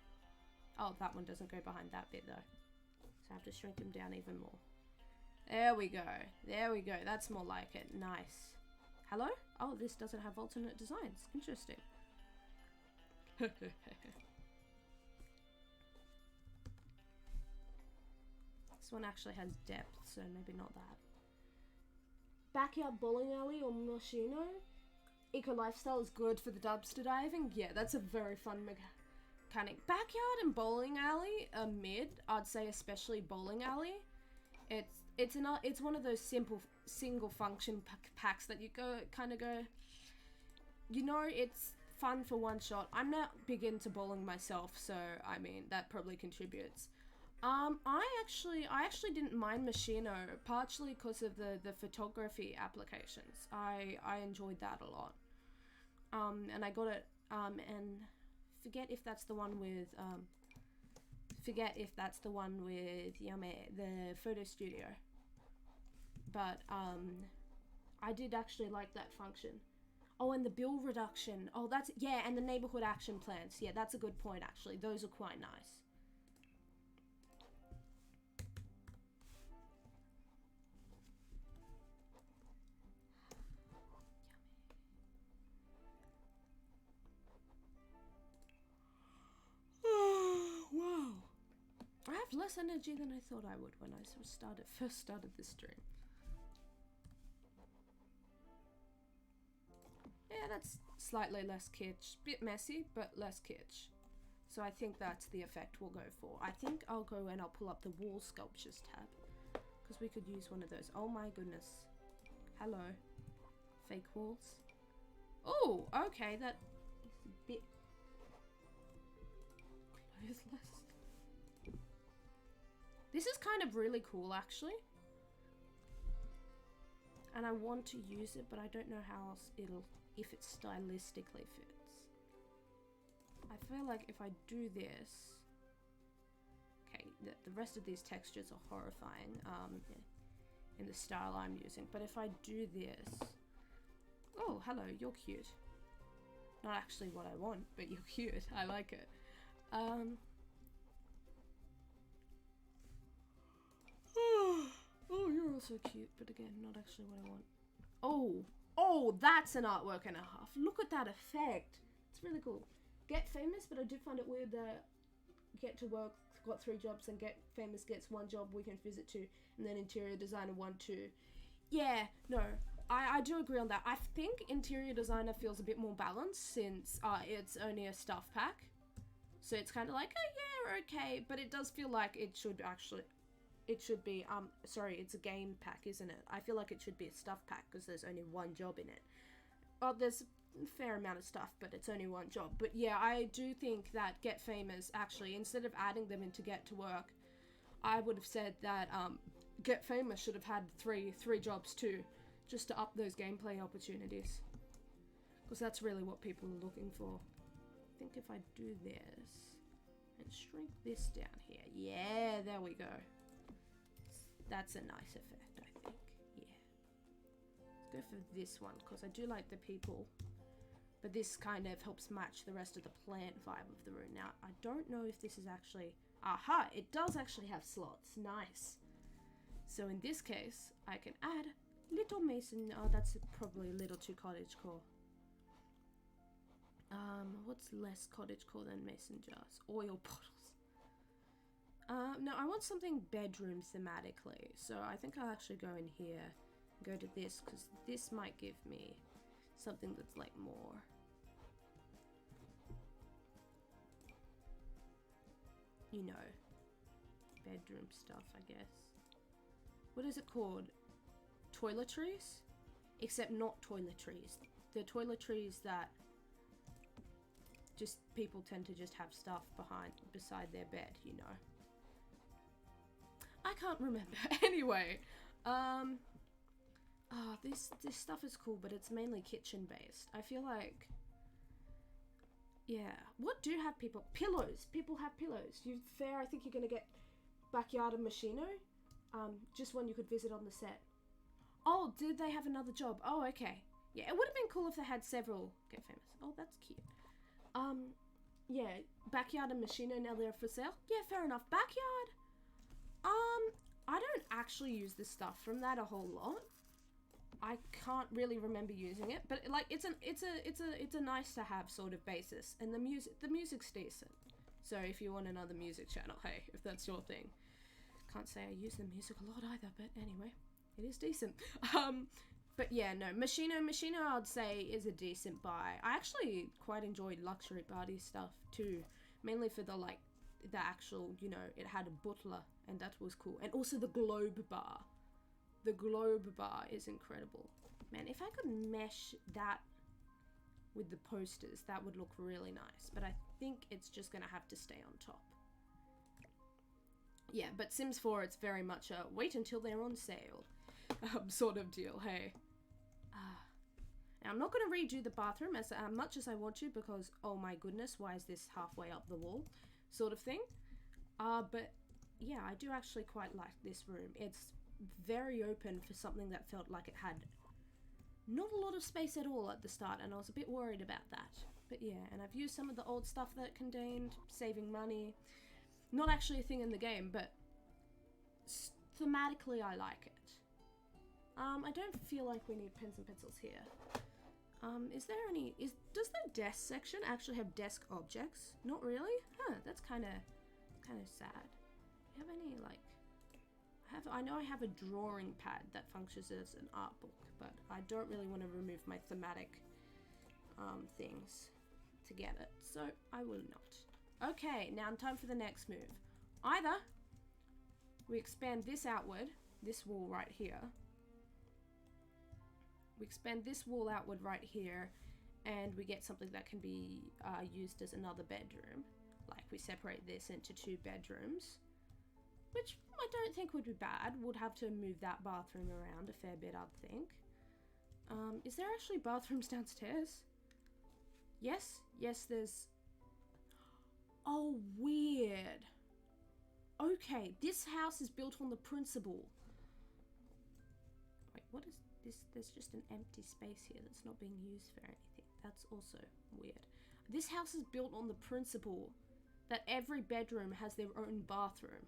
Oh, that one doesn't go behind that bit, though. So I have to shrink him down even more. There we go. There we go. That's more like it. Nice. Hello? Oh, this doesn't have alternate designs. Interesting. This one actually has depth, so maybe not that. Backyard Bowling Alley or Moschino? Eco Lifestyle is good for the dumpster diving. Yeah, that's a very fun mechanic. Backyard and Bowling Alley are mid. I'd say especially Bowling Alley. It's one of those simple single function packs that you kind of go, you know, it's fun for one shot. I'm not big into bowling myself, so I mean that probably contributes. I actually didn't mind Moschino, partially because of the photography applications. I enjoyed that a lot. And I got it, and forget if that's the one with Yame, the photo studio. But I did actually like that function. Oh, and the bill reduction. Oh, that's, yeah, and the neighborhood action plans. Yeah, that's a good point, actually. Those are quite nice. Wow. I have less energy than I thought I would when I first started this stream. Yeah, that's slightly less kitsch. Bit messy, but less kitsch. So I think that's the effect we'll go for. I think I'll go and I'll pull up the wall sculptures tab, because we could use one of those. Oh my goodness. Hello. Fake walls. Oh, okay, that is a bit clothless. This is kind of really cool, actually. And I want to use it, but I don't know how else if it stylistically fits. I feel like if I do this... Okay, the rest of these textures are horrifying in the style I'm using. But if I do this... Oh, hello, you're cute. Not actually what I want, but you're cute. I like it. Oh, you're also cute, but again, not actually what I want. Oh, that's an artwork and a half. Look at that effect. It's really cool. Get Famous, but I did find it weird that Get to Work got 3 jobs and Get Famous gets 1 job, Weekend Visit 2, and then Interior Designer 1, 2. Yeah, no, I do agree on that. I think Interior Designer feels a bit more balanced since it's only a stuff pack. So it's kind of like, oh yeah, okay, but it does feel like it should be, sorry, it's a game pack, isn't it? I feel like it should be a stuff pack because there's only 1 job in it. Well, there's a fair amount of stuff, but it's only 1 job. But yeah, I do think that Get Famous, actually, instead of adding them into Get to Work, I would have said that Get Famous should have had three jobs too, just to up those gameplay opportunities. Because that's really what people are looking for. I think if I do this and shrink this down here, yeah, there we go. That's a nice effect, I think. Yeah. Let's go for this one, because I do like the people. But this kind of helps match the rest of the plant vibe of the room. Now, I don't know if this is actually... Aha! It does actually have slots. Nice. So in this case, I can add little mason... Oh, that's probably a little too cottagecore. What's less cottagecore than mason jars? Oil bottles. No, I want something bedroom thematically, so I think I'll actually go in here, go to this, because this might give me something that's like more. You know, bedroom stuff, I guess. What is it called? Toiletries? Except not toiletries. The toiletries that just people tend to just have stuff beside their bed, you know. I can't remember. Anyway, this stuff is cool, but it's mainly kitchen based. I feel like, yeah. What do have people? Pillows. People have pillows. I think you're gonna get Backyard and Machino. Just one you could visit on the set. Oh, did they have another job? Oh, okay. Yeah, it would have been cool if they had several Get Famous. Oh, that's cute. Yeah, Backyard and Machino, now they're for sale. Yeah, fair enough. Backyard. I don't actually use the stuff from that a whole lot. I can't really remember using it, but like it's a nice to have sort of basis, and the music's decent. So if you want another music channel, hey, if that's your thing. Can't say I use the music a lot either, but anyway, it is decent. But yeah, no, Machino I'd say is a decent buy. I actually quite enjoyed Luxury Party stuff too, mainly for the actual, you know, it had a butler, and that was cool. And also the Globe Bar. The Globe Bar is incredible. Man, if I could mesh that with the posters, that would look really nice. But I think it's just gonna have to stay on top. Yeah, but Sims 4, it's very much a wait until they're on sale sort of deal, hey. Now, I'm not going to redo the bathroom as much as I want to, because, oh my goodness, why is this halfway up the wall sort of thing. But yeah, I do actually quite like this room. It's very open for something that felt like it had not a lot of space at all at the start, and I was a bit worried about that. But yeah, and I've used some of the old stuff that it contained, saving money. Not actually a thing in the game, but thematically I like it. I don't feel like we need pens and pencils here. Is there any... Does the desk section actually have desk objects? Not really? Huh, that's kind of sad. Do you have any, like... I know I have a drawing pad that functions as an art book, but I don't really want to remove my thematic things to get it, so I will not. Okay, now time for the next move. Either we expand this outward, this wall right here. We expand this wall outward right here, and we get something that can be used as another bedroom. Like we separate this into 2 bedrooms, which I don't think would be bad. Would have to move that bathroom around a fair bit, I'd think. Is there actually bathrooms downstairs? Yes, there's... Oh, weird. Okay, this house is built on the principle. Wait, what is this? There's just an empty space here that's not being used for anything. That's also weird. This house is built on the principle that every bedroom has their own bathroom.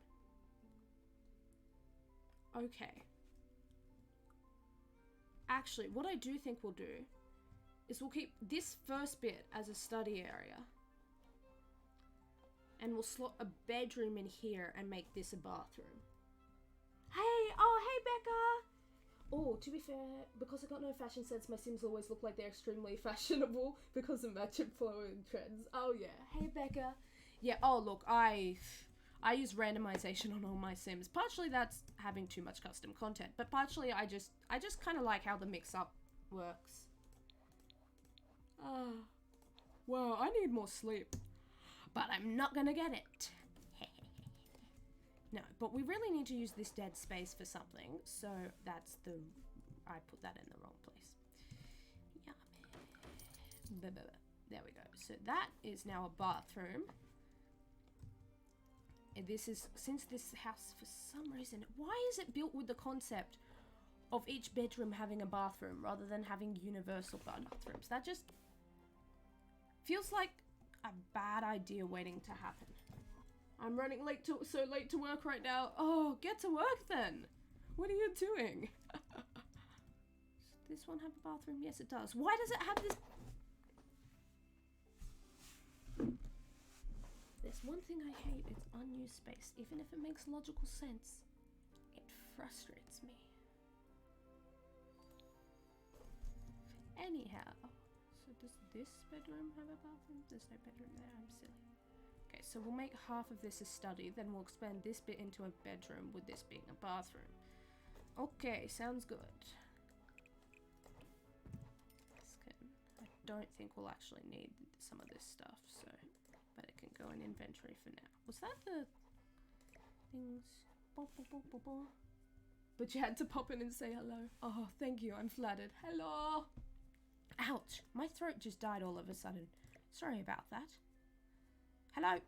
Okay. Actually, what I do think we'll do is we'll keep this first bit as a study area. And we'll slot a bedroom in here and make this a bathroom. Hey Becca! Oh, to be fair, because I got no fashion sense, my Sims always look like they're extremely fashionable because of matching flowing trends. Oh yeah, hey Becca. Yeah, oh look, I use randomization on all my Sims. Partially that's having too much custom content, but partially I just kind of like how the mix-up works. Wow, I need more sleep. But I'm not gonna get it. No, but we really need to use this dead space for something, so that's the... I put that in the wrong place. Yeah. There we go. So that is now a bathroom. And this is... Since this house, for some reason... Why is it built with the concept of each bedroom having a bathroom rather than having universal bathrooms? That just... feels like a bad idea waiting to happen. I'm running so late to work right now. Oh, get to work then. What are you doing? Does this one have a bathroom? Yes, it does. Why does it have this? There's one thing I hate. It's unused space. Even if it makes logical sense, it frustrates me. Anyhow, so does this bedroom have a bathroom? There's no bedroom there. I'm silly. Okay, so we'll make half of this a study, then we'll expand this bit into a bedroom with this being a bathroom. Okay, sounds good. I don't think we'll actually need some of this stuff, so... But it can go in inventory for now. Was that the... things... But you had to pop in and say hello. Oh, thank you, I'm flattered. Hello! Ouch, my throat just died all of a sudden. Sorry about that. Hello?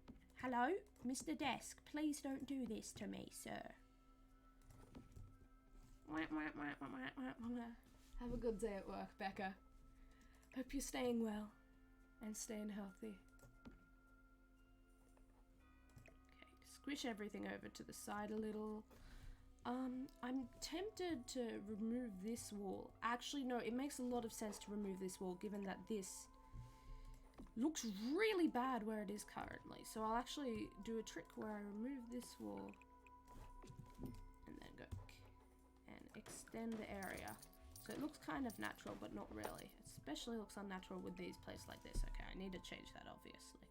Hello? Mr. Desk, please don't do this to me, sir. Have a good day at work, Becca. Hope you're staying well and staying healthy. Okay, squish everything over to the side a little. I'm tempted to remove this wall. Actually, no, it makes a lot of sense to remove this wall given that this looks really bad where it is currently. So I'll actually do a trick where I remove this wall and then go and extend the area. So it looks kind of natural, but not really. It especially looks unnatural with these placed like this. Okay, I need to change that, obviously.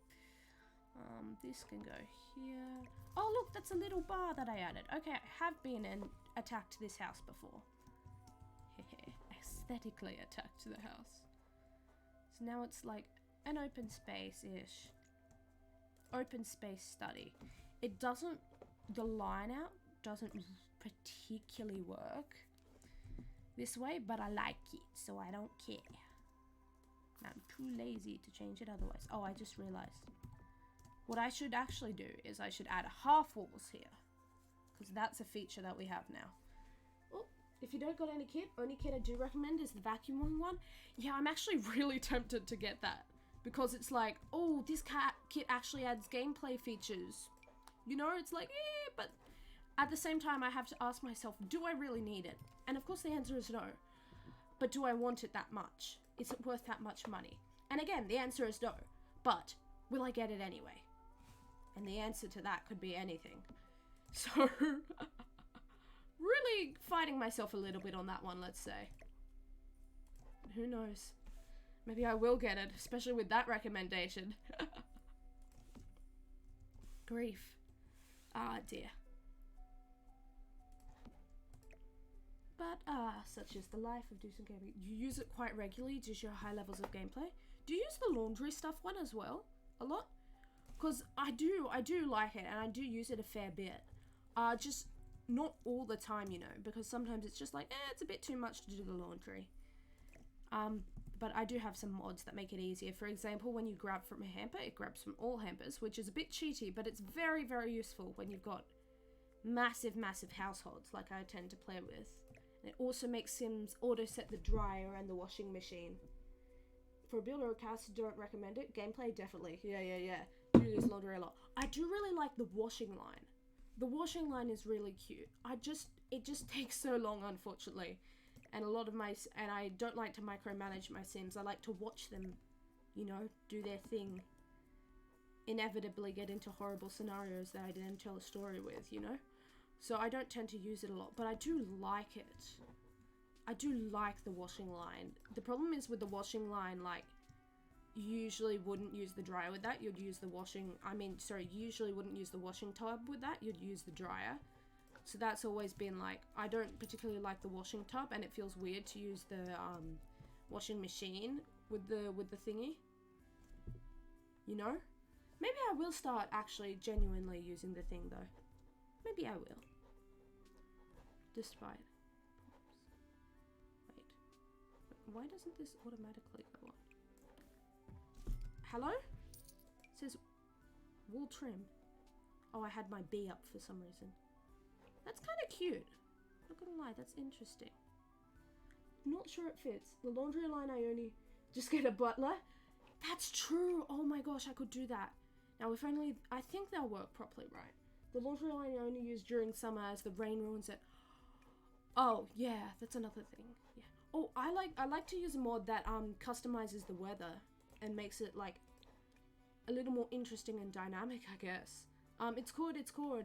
This can go here. Oh, look, that's a little bar that I added. Okay, I have been and attacked this house before. Aesthetically attacked the house. So now it's like an open space-ish. Open space study. It doesn't... The line out doesn't particularly work this way, but I like it, so I don't care. I'm too lazy to change it otherwise. Oh, I just realized. What I should actually do is I should add half walls here. Because that's a feature that we have now. Oh, if you don't got any kit, only kit I do recommend is the vacuuming one. Yeah, I'm actually really tempted to get that. Because it's like, oh, this kit actually adds gameplay features. You know, it's like, eh, but at the same time I have to ask myself, do I really need it? And of course the answer is no. But do I want it that much? Is it worth that much money? And again, the answer is no. But will I get it anyway? And the answer to that could be anything. So, really fighting myself a little bit on that one, let's say. Who knows? Maybe I will get it, especially with that recommendation. Grief. Ah, dear. But, such is the life of decent gaming. You use it quite regularly due to your high levels of gameplay. Do you use the laundry stuff one as well? A lot? Because I do like it, and I do use it a fair bit. Just not all the time, you know, because sometimes it's just like, it's a bit too much to do the laundry. But I do have some mods that make it easier. For example, when you grab from a hamper, it grabs from all hampers, which is a bit cheaty, but it's very, very useful when you've got massive, massive households like I tend to play with. And it also makes Sims auto-set the dryer and the washing machine. For a builder or cast, don't recommend it. Gameplay, definitely. Yeah. Do use laundry a lot. I do really like the washing line. The washing line is really cute. It just takes so long, unfortunately. And a lot of and I don't like to micromanage my Sims. I like to watch them, you know, do their thing. Inevitably get into horrible scenarios that I didn't tell a story with, you know? So I don't tend to use it a lot, but I do like it. I do like the washing line. The problem is with the washing line, like, you usually wouldn't use the dryer with that. You'd use the you usually wouldn't use the washing tub with that. You'd use the dryer. So that's always been like, I don't particularly like the washing tub, and it feels weird to use the washing machine with the thingy. You know? Maybe I will start actually genuinely using the thing though. Maybe I will. Despite. Wait. Why doesn't this automatically go on? Hello? It says wool trim. Oh, I had my B up for some reason. That's kind of cute. Not gonna lie, that's interesting. Not sure it fits. The laundry line I only just get a butler. That's true. Oh my gosh, I could do that. Now if only, I think they'll work properly, right? The laundry line I only use during summer as the rain ruins it. Oh yeah, that's another thing. Yeah. Oh, I like to use a mod that customizes the weather and makes it like a little more interesting and dynamic, I guess. It's called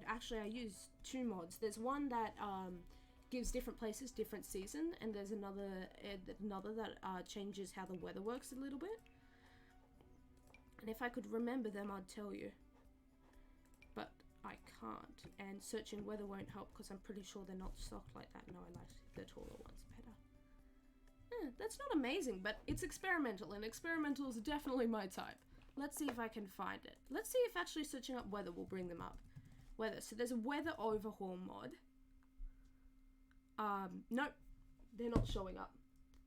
actually I use two mods. There's one that gives different places different season, and there's another that changes how the weather works a little bit. And if I could remember them, I'd tell you. But I can't, and searching weather won't help because I'm pretty sure they're not stocked like that. No, I like the taller ones better. That's not amazing, but it's experimental, and experimental is definitely my type. Let's see if I can find it. Let's see if actually searching up weather will bring them up. Weather. So there's a weather overhaul mod. Nope. They're not showing up.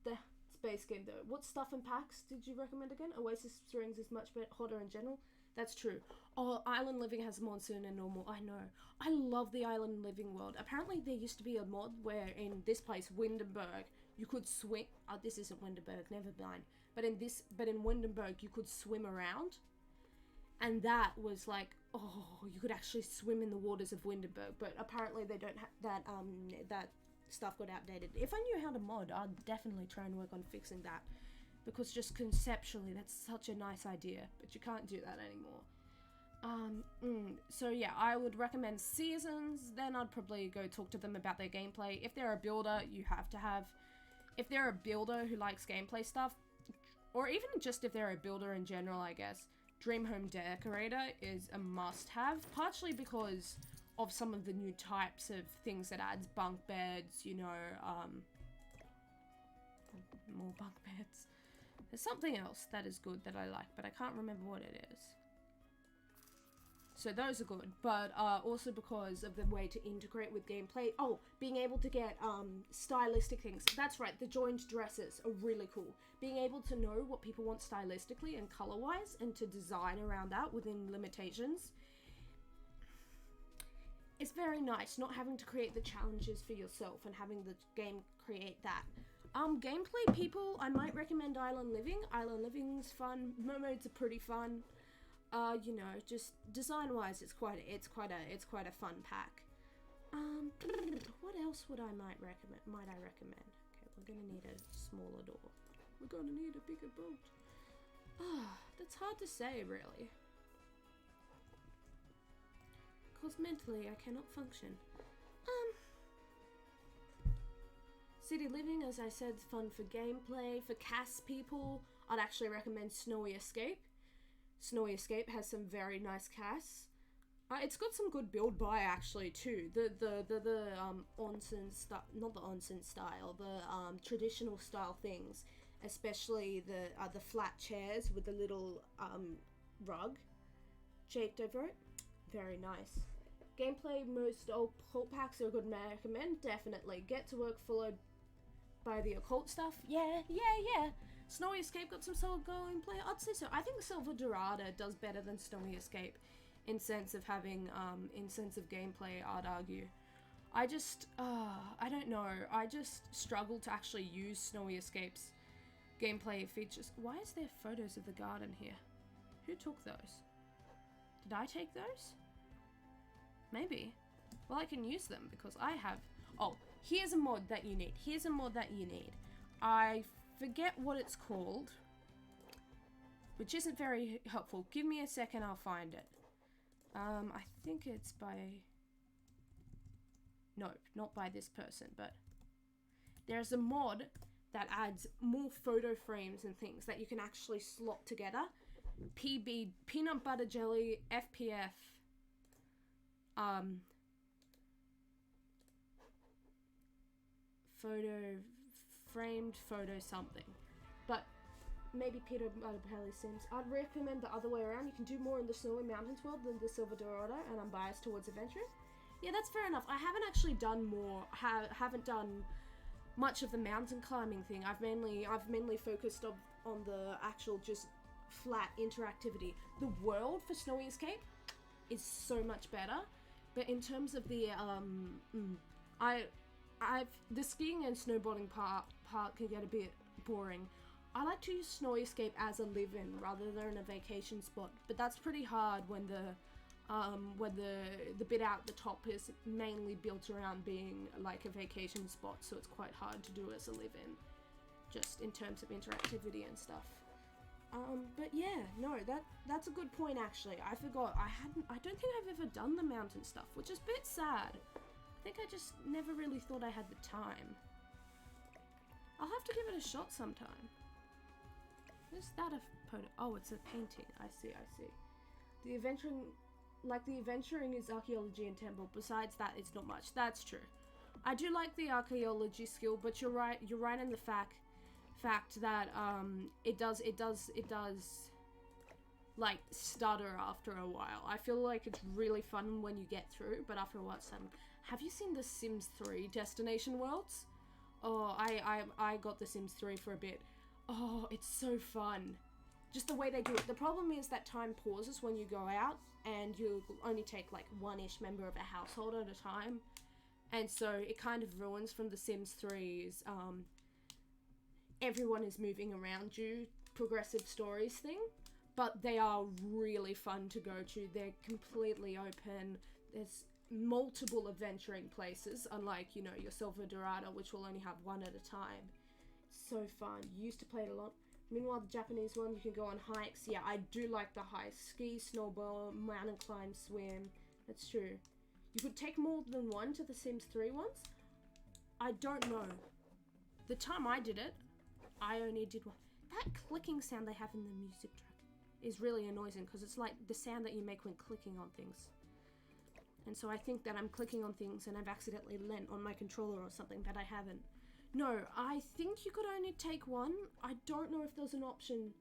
The space game though. What stuff and packs did you recommend again? Oasis Springs is much better, hotter in general. That's true. Oh, Island Living has monsoon and normal. I know. I love the Island Living world. Apparently there used to be a mod where in this place, Windenburg, you could swim. Oh, this isn't Windenburg, never mind. But in Windenburg, you could swim around. And that was like, oh, you could actually swim in the waters of Windenburg. But apparently they don't have that, that stuff got outdated. If I knew how to mod, I'd definitely try and work on fixing that. Because just conceptually, that's such a nice idea. But you can't do that anymore. So yeah, I would recommend Seasons. Then I'd probably go talk to them about their gameplay. If they're a builder, you have to have... If they're a builder who likes gameplay stuff, or even just if they're a builder in general, I guess, Dream Home Decorator is a must-have, partially because of some of the new types of things that adds bunk beds, you know, more bunk beds. There's something else that is good that I like, but I can't remember what it is. So those are good, but also because of the way to integrate with gameplay. Oh, being able to get stylistic things. That's right, the joined dresses are really cool. Being able to know what people want stylistically and color-wise, and to design around that within limitations. It's very nice not having to create the challenges for yourself and having the game create that. Gameplay people, I might recommend Island Living. Island Living's fun. Mermaids are pretty fun. You know, just design-wise, it's quite a fun pack. What else would I might I recommend? Okay, we're gonna need a smaller door. We're gonna need a bigger boat. That's hard to say, really. Because mentally, I cannot function. City Living, as I said, is fun for gameplay. For CAS people, I'd actually recommend Snowy Escape. Snowy Escape has some very nice CAS. It's got some good build by actually too. The onsen style, not the onsen style, the traditional style things, especially the flat chairs with the little rug shaped over it. Very nice. Gameplay, most old cult packs are a good recommend. Definitely. Get to Work followed by the occult stuff. Yeah. Snowy Escape got some solid gameplay. I'd say so. I think Silver Dorada does better than Snowy Escape in sense of having, in sense of gameplay, I'd argue. I just, I don't know. I just struggle to actually use Snowy Escape's gameplay features. Why is there photos of the garden here? Who took those? Did I take those? Maybe. Well, I can use them because I have... Oh, here's a mod that you need. Here's a mod that you need. I forget what it's called, which isn't very helpful. Give me a second, I'll find it. I think it's by... No, not by this person, but there's a mod that adds more photo frames and things that you can actually slot together. PB, peanut butter jelly, FPF, framed photo something. But maybe peanut butter jelly Sims. I'd recommend the other way around. You can do more in the Snowy Mountains world than the Silver Dorado, and I'm biased towards adventuring. Yeah, that's fair enough. I haven't actually done more, haven't done much of the mountain climbing thing. I've mainly focused on the actual just flat interactivity. The world for Snowy Escape is so much better, but in terms of the the skiing and snowboarding part can get a bit boring. I like to use Snowy Escape as a live-in rather than a vacation spot, but that's pretty hard when the bit out the top is mainly built around being like a vacation spot, so it's quite hard to do as a live-in, just in terms of interactivity and stuff. But yeah, no, that's a good point actually. I forgot, I don't think I've ever done the mountain stuff, which is a bit sad. I think I just never really thought I had the time. I'll have to give it a shot sometime. Is that a photo? Oh, it's a painting. I see. The adventuring is archaeology and temple. Besides that, it's not much. That's true. I do like the archaeology skill, but you're right in the fact that it does like stutter after a while. I feel like it's really fun when you get through, but after a while it's sudden. Have you seen The Sims 3 Destination Worlds? Oh, I got The Sims 3 for a bit. Oh, it's so fun. Just the way they do it. The problem is that time pauses when you go out, and you only take like one-ish member of a household at a time. And so it kind of ruins from The Sims 3's everyone is moving around you progressive stories thing. But they are really fun to go to. They're completely open. There's multiple adventuring places, unlike, you know, your Silver Dorado, which will only have one at a time. So fun. You used to play it a lot. Meanwhile, the Japanese one, you can go on hikes. Yeah, I do like the hikes. Ski, snowboard, mountain climb, swim. That's true. You could take more than one to the Sims 3 ones? I don't know. The time I did it, I only did one. That clicking sound they have in the music track is really annoying, because it's like the sound that you make when clicking on things. And so I think that I'm clicking on things and I've accidentally lent on my controller or something, but I haven't. No, I think you could only take one. I don't know if there's an option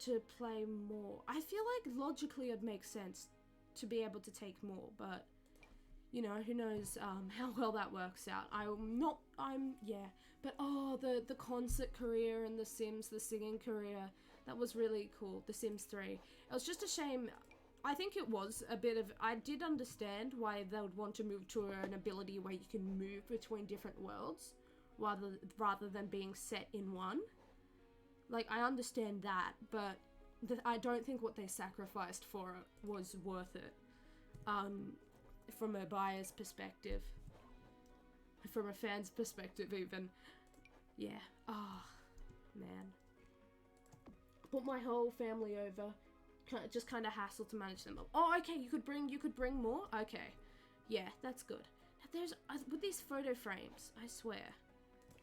to play more. I feel like logically it makes sense to be able to take more, but you know, who knows how well that works out. But oh, the concert career in The Sims, the singing career, that was really cool. The Sims 3. It was just a shame. I think it was a bit of... I did understand why they would want to move to an ability where you can move between different worlds rather than being set in one. Like, I understand that, but I don't think what they sacrificed for it was worth it. From a buyer's perspective. From a fan's perspective, even. Yeah. Oh, man. Put my whole family over. Just kind of hassle to manage them. Oh, okay, you could bring more? Okay. Yeah, that's good. Now there's, with these photo frames, I swear.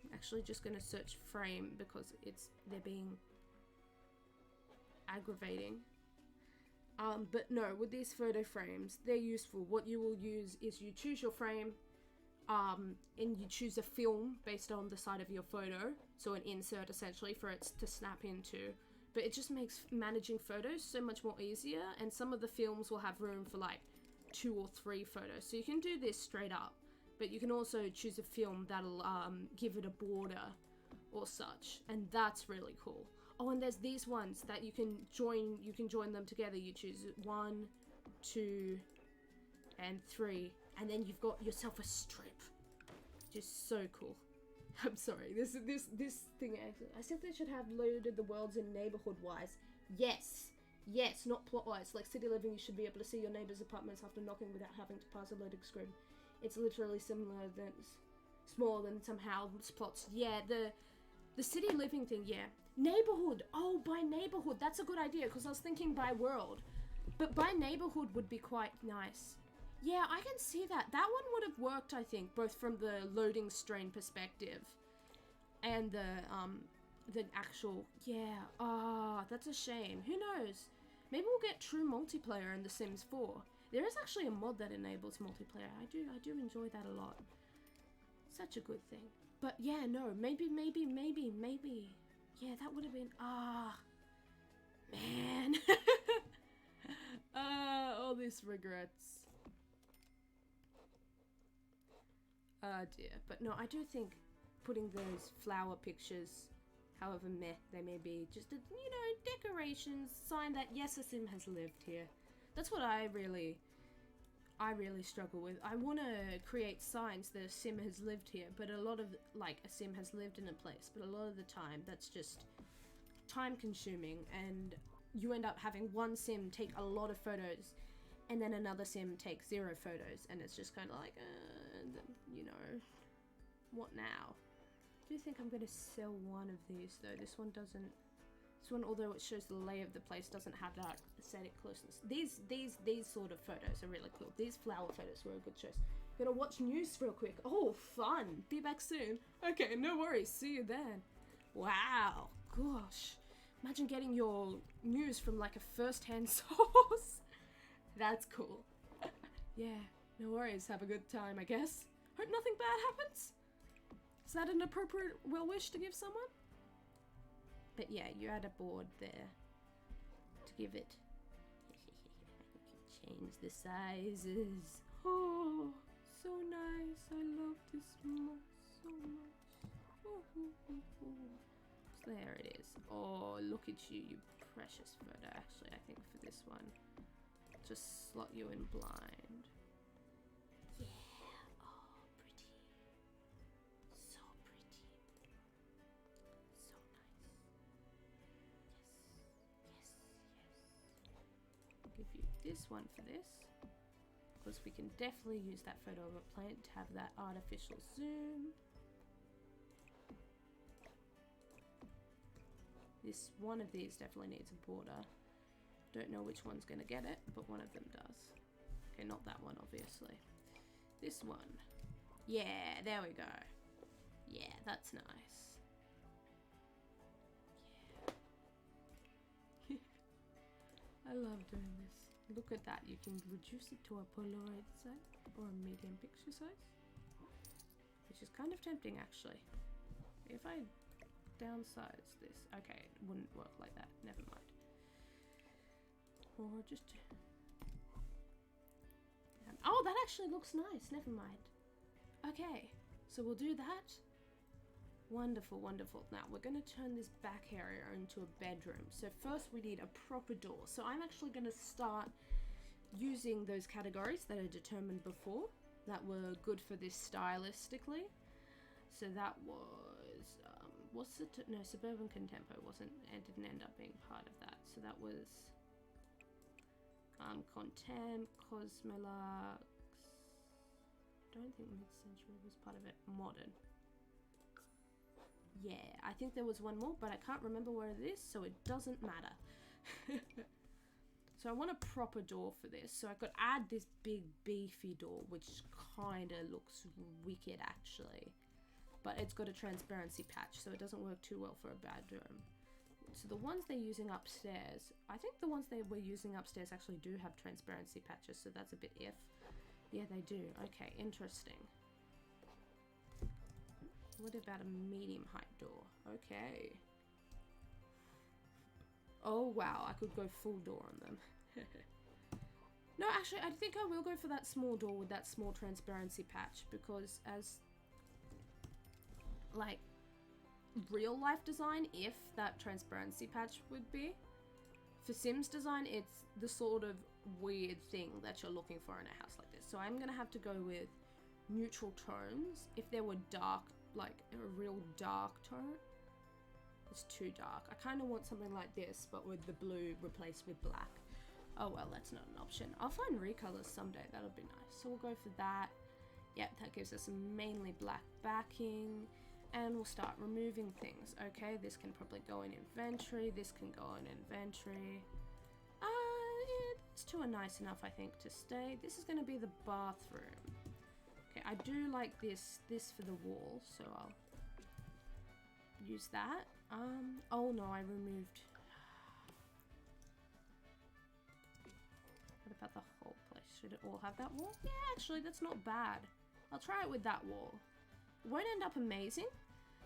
I'm actually just going to search frame because they're being aggravating. But no, with these photo frames, they're useful. What you will use is you choose your frame, and you choose a film based on the side of your photo. So an insert, essentially, for it to snap into. But it just makes managing photos so much more easier, and some of the films will have room for like 2 or 3 photos. So you can do this straight up, but you can also choose a film that'll give it a border or such, and that's really cool. Oh, and there's these ones that you can join them together. You choose 1, 2, and 3, and then you've got yourself a strip. Just so cool. I'm sorry, this thing, I simply should have loaded the worlds in neighborhood-wise. Yes, not plot-wise. Like City Living, you should be able to see your neighbor's apartments after knocking without having to pass a loading screen. It's literally similar than smaller than some house plots. Yeah, the city living thing. Yeah, neighborhood. Oh, by neighborhood. That's a good idea because I was thinking by world, but by neighborhood would be quite nice. Yeah, I can see that. That one would have worked, I think, both from the loading strain perspective and the actual. Yeah. Ah, that's a shame. Who knows? Maybe we'll get true multiplayer in The Sims 4. There is actually a mod that enables multiplayer. I do enjoy that a lot. Such a good thing. But yeah, no, maybe. Yeah, that would have been, man. All these regrets. Oh dear. But no, I do think putting those flower pictures, however meh they may be, just, decorations, sign that yes, a sim has lived here. That's what I really struggle with. I want to create signs that a sim has lived here, but a lot of, a sim has lived in a place, but a lot of the time that's just time consuming, and you end up having one sim take a lot of photos, and then another sim take 0 photos, and it's just kind of like, what now? I do think I'm going to sell one of these, though. This one, although it shows the lay of the place, doesn't have that aesthetic closeness. These sort of photos are really cool. These flower photos were a good choice. Gonna watch news real quick. Oh, fun. Be back soon. Okay, no worries. See you then. Wow. Gosh. Imagine getting your news from a first-hand source. That's cool. Yeah, no worries. Have a good time, I guess. Hope nothing bad happens. Is that an appropriate well wish to give someone? But yeah, you add a board there to give it. You can change the sizes. Oh, so nice. I love this so much. So there it is. Oh, look at you, you precious photo. Actually, I think for this one, just slot you in blind. Yeah. Oh, pretty. So pretty. So nice. Yes. I'll give you this one for this, because we can definitely use that photo of a plant to have that artificial zoom. This one of these definitely needs a border. Don't know which one's gonna get it, but one of them does. Okay, not that one, obviously. This one. Yeah, there we go. Yeah, that's nice. Yeah. I love doing this. Look at that. You can reduce it to a Polaroid size or a medium picture size, which is kind of tempting, actually. If I downsize this, okay, it wouldn't work like that. Never mind. Or just. Oh, that actually looks nice. Never mind. Okay, so we'll do that. Wonderful, wonderful. Now we're going to turn this back area into a bedroom. So first we need a proper door. So I'm actually going to start using those categories that I determined before that were good for this stylistically. So that was, no, Suburban Contempo wasn't, and didn't end up being part of that. So that was Contem, Cosmolux. Don't think mid-century was part of it. Modern. Yeah, I think there was one more, but I can't remember where it is, so it doesn't matter. So I want a proper door for this, so I could add this big beefy door, which kind of looks wicked actually, but it's got a transparency patch, so it doesn't work too well for a bedroom. So the ones they're using upstairs, I think the ones they were using upstairs actually do have transparency patches, so that's a bit if. Yeah, they do. Okay, interesting. What about a medium height door? Okay. Oh wow, I could go full door on them. No, actually, I think I will go for that small door with that small transparency patch, because as like real life design, if that transparency patch would be, for Sims design, it's the sort of weird thing that you're looking for in a house like this. So I'm gonna have to go with neutral tones. If there were dark, like a real dark tone, it's too dark. I kind of want something like this, but with the blue replaced with black. Oh well, that's not an option. I'll find recolors someday, that'll be nice. So we'll go for that. Yep, that gives us mainly black backing. And we'll start removing things. Okay, this can probably go in inventory. This can go in inventory. Yeah, these two are nice enough, I think, to stay. This is going to be the bathroom. Okay, I do like this for the wall, so I'll use that. Oh no, I removed. What about the whole place? Should it all have that wall? Yeah, actually, that's not bad. I'll try it with that wall. It won't end up amazing,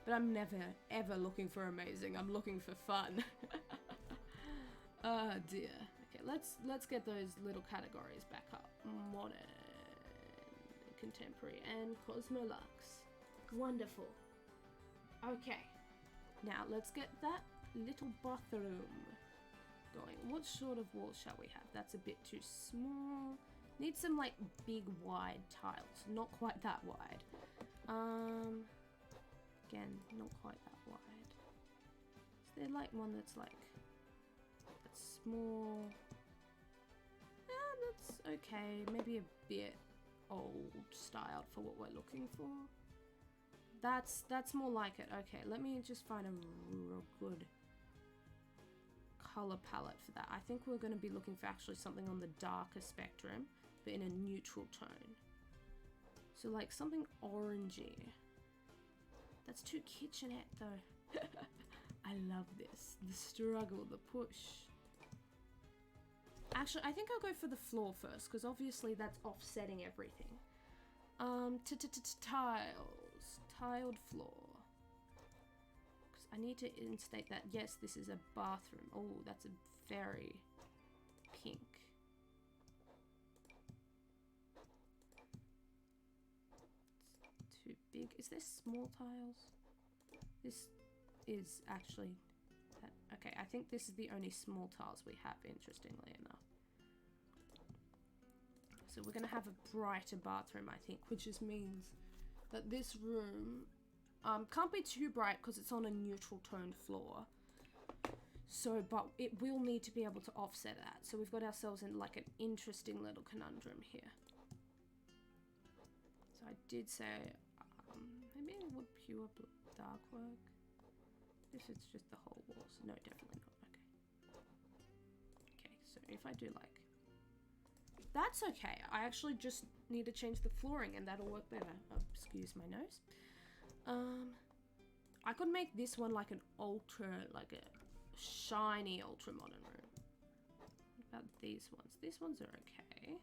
but I'm never ever looking for amazing. I'm looking for fun. Oh dear. Okay, let's get those little categories back up. Modern, contemporary, and Cosmolux. Wonderful. Okay, now let's get that little bathroom going. What sort of wall shall we have? That's a bit too small. Need some like big wide tiles. Not quite that wide. Again, not quite that wide. Is there like one that's like that's small? Yeah, that's okay. Maybe a bit old styled for what we're looking for. That's more like it. Okay, let me just find a real good color palette for that. I think we're going to be looking for actually something on the darker spectrum, but in a neutral tone. So like something orangey. That's too kitchenette though. I love this. The struggle, the push. Actually, I think I'll go for the floor first, because obviously that's offsetting everything. Tiles. Tiled floor. Because I need to instate that, yes, this is a bathroom. Oh, that's a very pink. It's too big. Is this small tiles? This is actually... Okay, I think this is the only small tiles we have, interestingly enough. So we're going to have a brighter bathroom, I think, which just means that this room can't be too bright because it's on a neutral toned floor. So, but it will need to be able to offset that. So we've got ourselves in like an interesting little conundrum here. So I did say, maybe would pure dark work? If it's just the whole walls. No, definitely not. Okay. Okay, so if I do like... That's okay. I actually just need to change the flooring and that'll work better. Oh, excuse my nose. I could make this one like an ultra, like a shiny ultra modern room. What about these ones? These ones are okay.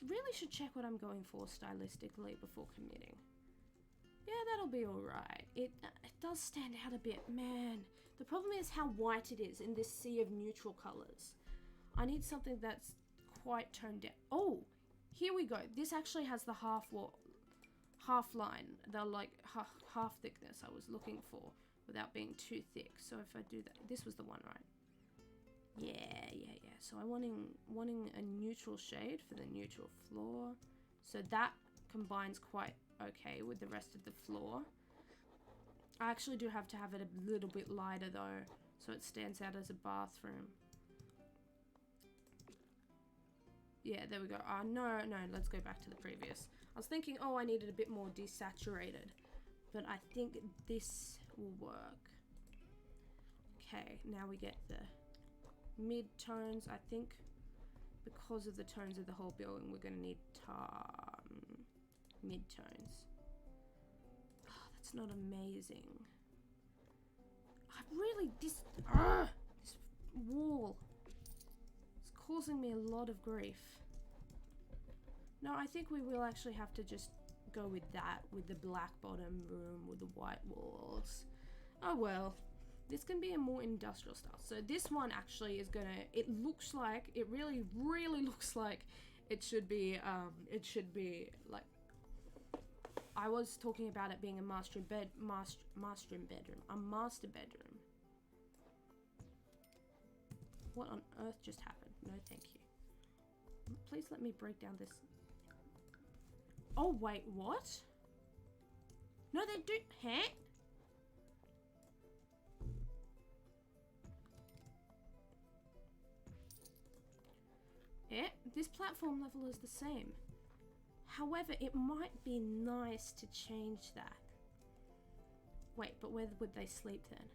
Really should check what I'm going for stylistically before committing. Yeah, that'll be alright. It does stand out a bit. Man, the problem is how white it is in this sea of neutral colours. I need something that's quite toned down. Oh, here we go. This actually has the half line. The like half thickness I was looking for without being too thick. So if I do that, this was the one, right? Yeah. So I'm wanting a neutral shade for the neutral floor. So that combines quite okay with the rest of the floor. I actually do have to have it a little bit lighter though, so it stands out as a bathroom. Yeah, there we go. No, let's go back to the previous. I was thinking, oh, I needed a bit more desaturated, but I think this will work. Okay, now we get the mid-tones. I think because of the tones of the whole building, we're going to need mid-tones. Oh, that's not amazing. This wall is causing me a lot of grief. No, I think we will actually have to just go with that, with the black bottom room, with the white walls. Oh well. This can be a more industrial style. So this one actually is gonna, it looks like, it really looks like it should be like, I was talking about it being a master bedroom. What on earth just happened? No, thank you. Please let me break down this. Oh wait, what? No, they do, huh? Yeah, this platform level is the same. However, it might be nice to change that. Wait, but where would they sleep then?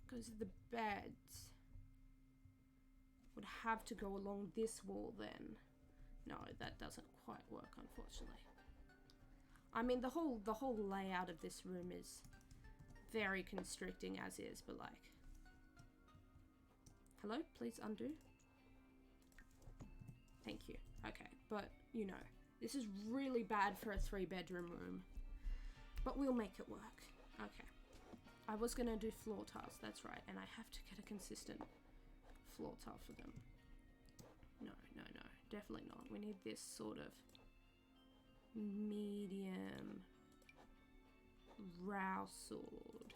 Because the beds would have to go along this wall then. No, that doesn't quite work, unfortunately. I mean, the whole layout of this room is very constricting as is, but like... Hello? Please undo. Thank you. Okay, but, you know, this is really bad for a 3-bedroom room. But we'll make it work. Okay. I was gonna do floor tiles, that's right, and I have to get a consistent floor tile for them. No, no, no, definitely not. We need this sort of medium Rowsword.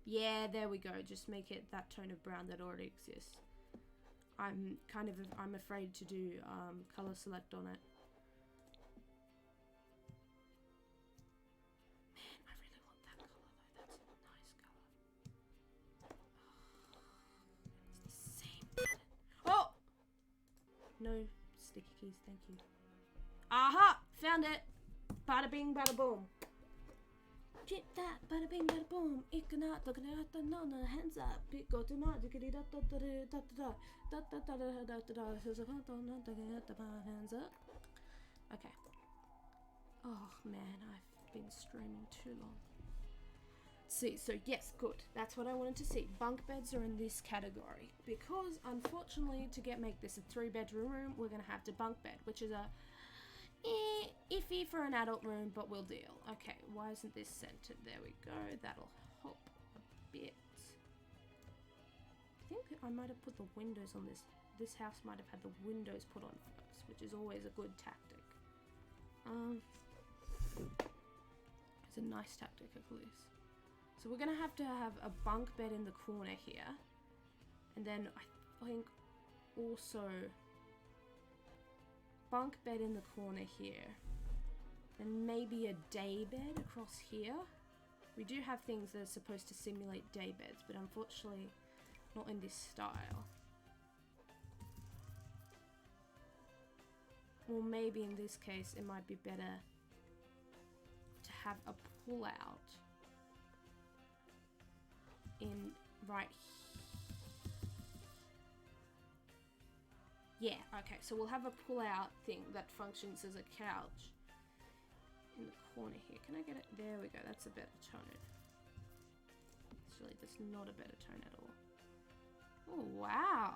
Yeah, there we go. Just make it that tone of brown that already exists. I'm afraid to do color select on it. Man, I really want that color though. That's a nice color. It's the same pattern. Oh! No sticky keys, thank you. Aha! Found it! Bada bing, bada boom. Jit that, bada bing, bada boom. Ikana, no, hands up. Pick go to my hands up. Okay. Oh man, I've been streaming too long. See, so yes, good. That's what I wanted to see. Bunk beds are in this category because unfortunately to make this a 3-bedroom room, we're gonna have to bunk bed, which is a iffy for an adult room, but we'll deal. Okay, why isn't this centered? There we go. That'll help a bit. I think I might have put the windows on this. This house might have had the windows put on first, which is always a good tactic. It's a nice tactic at least. So we're gonna have to have a bunk bed in the corner here, and then I think also bunk bed in the corner here, and maybe a day bed across here. We do have things that are supposed to simulate day beds, but unfortunately not in this style. Or maybe in this case it might be better to have a pull out in right here. Yeah, okay, so we'll have a pull-out thing that functions as a couch in the corner here. Can I get it? There we go, that's a better tone. Actually, that's not a better tone at all. Oh, wow.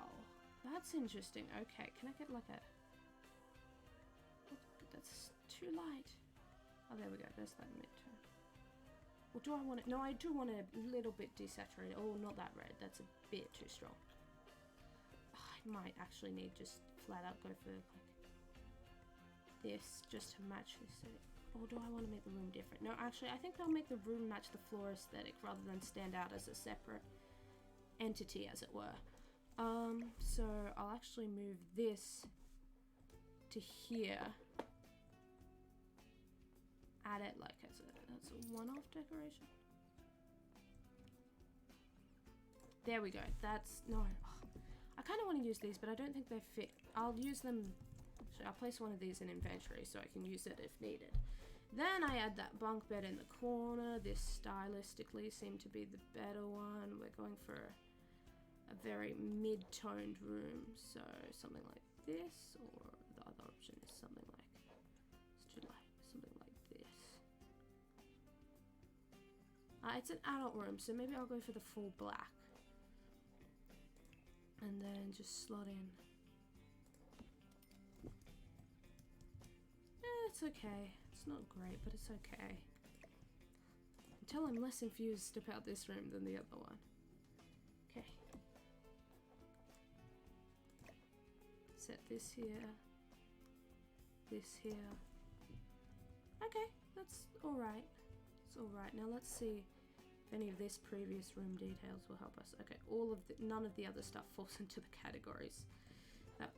That's interesting. Okay, can I get like a... That's too light. Oh, there we go, there's that mid-tone. Or do I want it? No, I do want it a little bit desaturated. Oh, not that red, that's a bit too strong. I might actually need just flat out go for like this just to match this aesthetic. Or do I want to make the room different? No, actually I think I'll make the room match the floor aesthetic rather than stand out as a separate entity, as it were. So I'll actually move this to here. Add it like as a one-off decoration. There we go. That's no. I kind of want to use these, but I don't think they fit. I'll use them. So I'll place one of these in inventory so I can use it if needed. Then I add that bunk bed in the corner. This stylistically seemed to be the better one. We're going for a very mid-toned room, so something like this, or the other option is something like, it's too light, something like this. It's an adult room, so maybe I'll go for the full black. And then just slot in. It's okay. It's not great, but it's okay. Until I'm less infused about this room than the other one. Okay. Set this here. This here. Okay, that's alright. It's alright. Now let's see if any of this previous room details will help us. Okay, none of the other stuff falls into the categories. That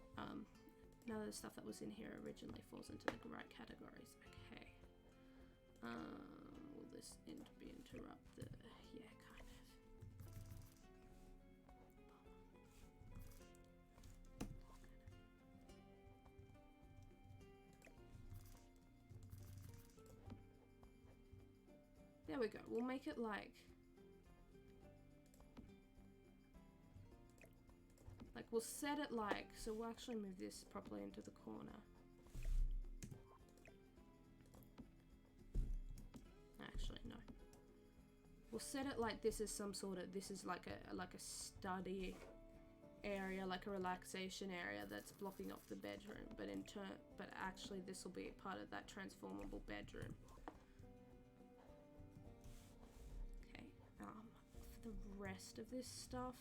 none of the stuff that was in here originally falls into the right categories. Okay. Will this be interrupted? Yeah, kind of. There we go. We'll make it like we'll set it like, so we'll actually move this properly into the corner. Actually, no. We'll set it like this is some sort of, this is like a study area, like a relaxation area that's blocking off the bedroom, but actually this will be part of that transformable bedroom. Okay, for the rest of this stuff,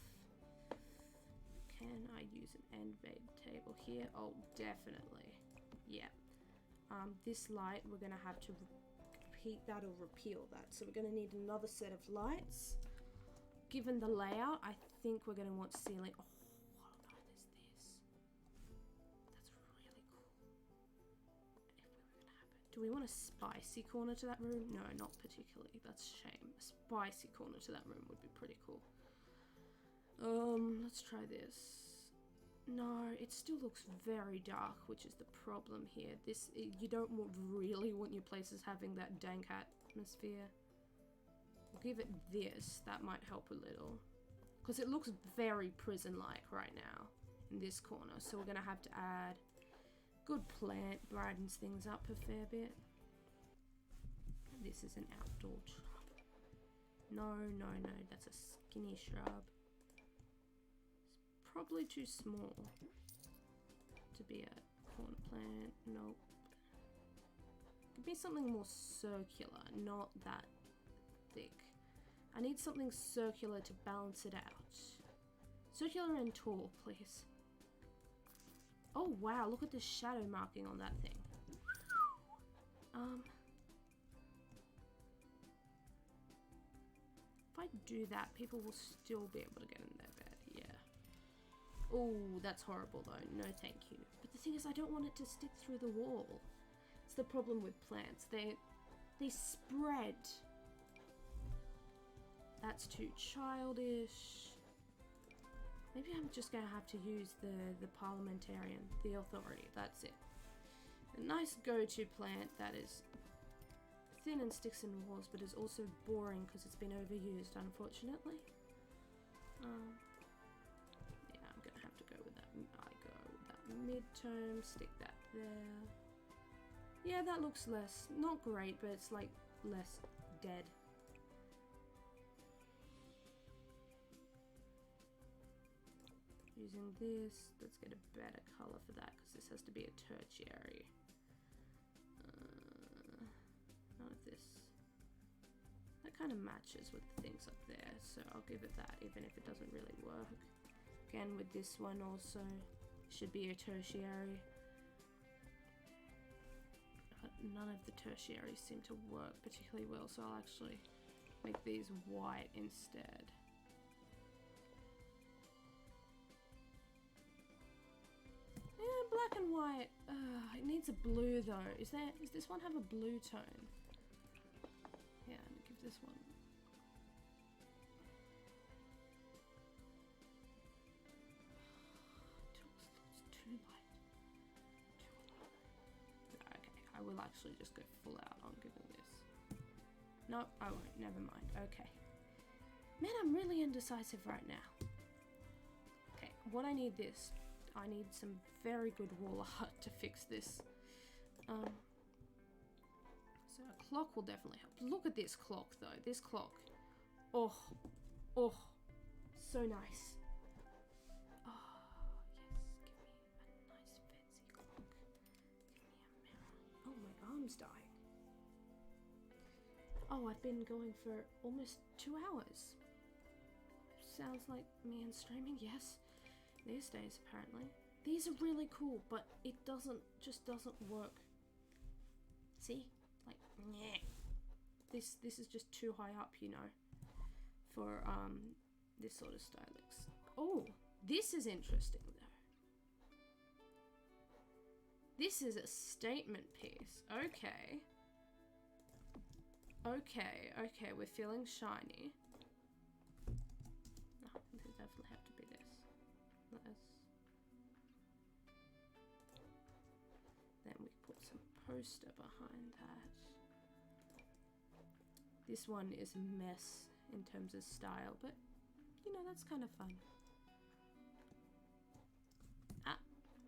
can I use an end bed table here? Oh, definitely. Yeah. This light, we're gonna have to repeat that or repeal that. So we're gonna need another set of lights. Given the layout, I think we're gonna want ceiling. Oh, what on earth is this? That's really cool. If we were gonna have it. Do we want a spicy corner to that room? No, not particularly. That's a shame. A spicy corner to that room would be pretty cool. Let's try this. No, it still looks very dark, which is the problem here. You don't really want your places having that dank atmosphere. We'll give it this. That might help a little. Because it looks very prison-like right now in this corner. So we're going to have to add good plant, brightens things up a fair bit. This is an outdoor shrub. No, that's a skinny shrub. Probably too small to be a corner plant. Nope. Give me something more circular, not that thick. I need something circular to balance it out. Circular and tall, please. Oh wow, look at the shadow marking on that thing. If I do that, people will still be able to get in their bed. Yeah. Oh, that's horrible though. No thank you. But the thing is, I don't want it to stick through the wall. It's the problem with plants. They spread. That's too childish. Maybe I'm just gonna have to use the parliamentarian, the authority. That's it. A nice go-to plant that is thin and sticks in walls, but is also boring because it's been overused, unfortunately. Yeah, I'm gonna have to go with that. I go with that mid-tone, stick that there. Yeah, that looks less, not great, but it's like less dead. Using this, let's get a better color for that because this has to be a tertiary. None of this. That kind of matches with the things up there, so I'll give it that even if it doesn't really work. Again, with this one also, should be a tertiary. But none of the tertiaries seem to work particularly well, so I'll actually make these white instead. Yeah, black and white. It needs a blue though. Does this one have a blue tone? Yeah, I'm gonna give this one. It's too light. Okay, I will actually just go full out on giving this. No, I won't. Never mind. Okay. Man, I'm really indecisive right now. Okay, what I need this. I need some very good wall art to fix this. So a clock will definitely help. Look at this clock though. This clock. Oh, so nice. Oh, yes. Give me a nice fancy clock. Give me a mirror. Oh, my arm's dying. Oh, I've been going for almost 2 hours. Sounds like me and streaming, yes. These days, apparently. These are really cool, but it just doesn't work. See? Like, yeah. This is just too high up, you know, for this sort of stylix. Oh, this is interesting though. This is a statement piece. Okay. Okay, we're feeling shiny. No, this will definitely have to be this. Then we put some poster behind that. This one is a mess in terms of style, but you know, that's kind of fun. Ah,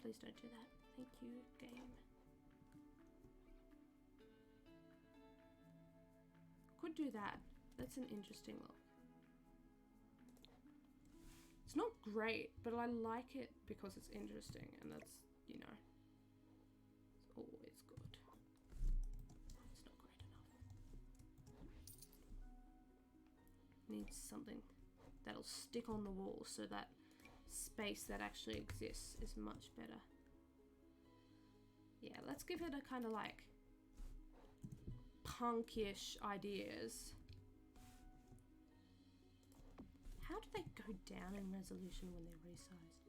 please don't do that. Thank you, game. Could do that. That's an interesting look. It's not great, but I like it because it's interesting, and that's, you know, it's always good. It's not great enough. Needs something that'll stick on the wall so that space that actually exists is much better. Yeah, let's give it a kind of like punkish ideas. How do they go down in resolution when they're resized?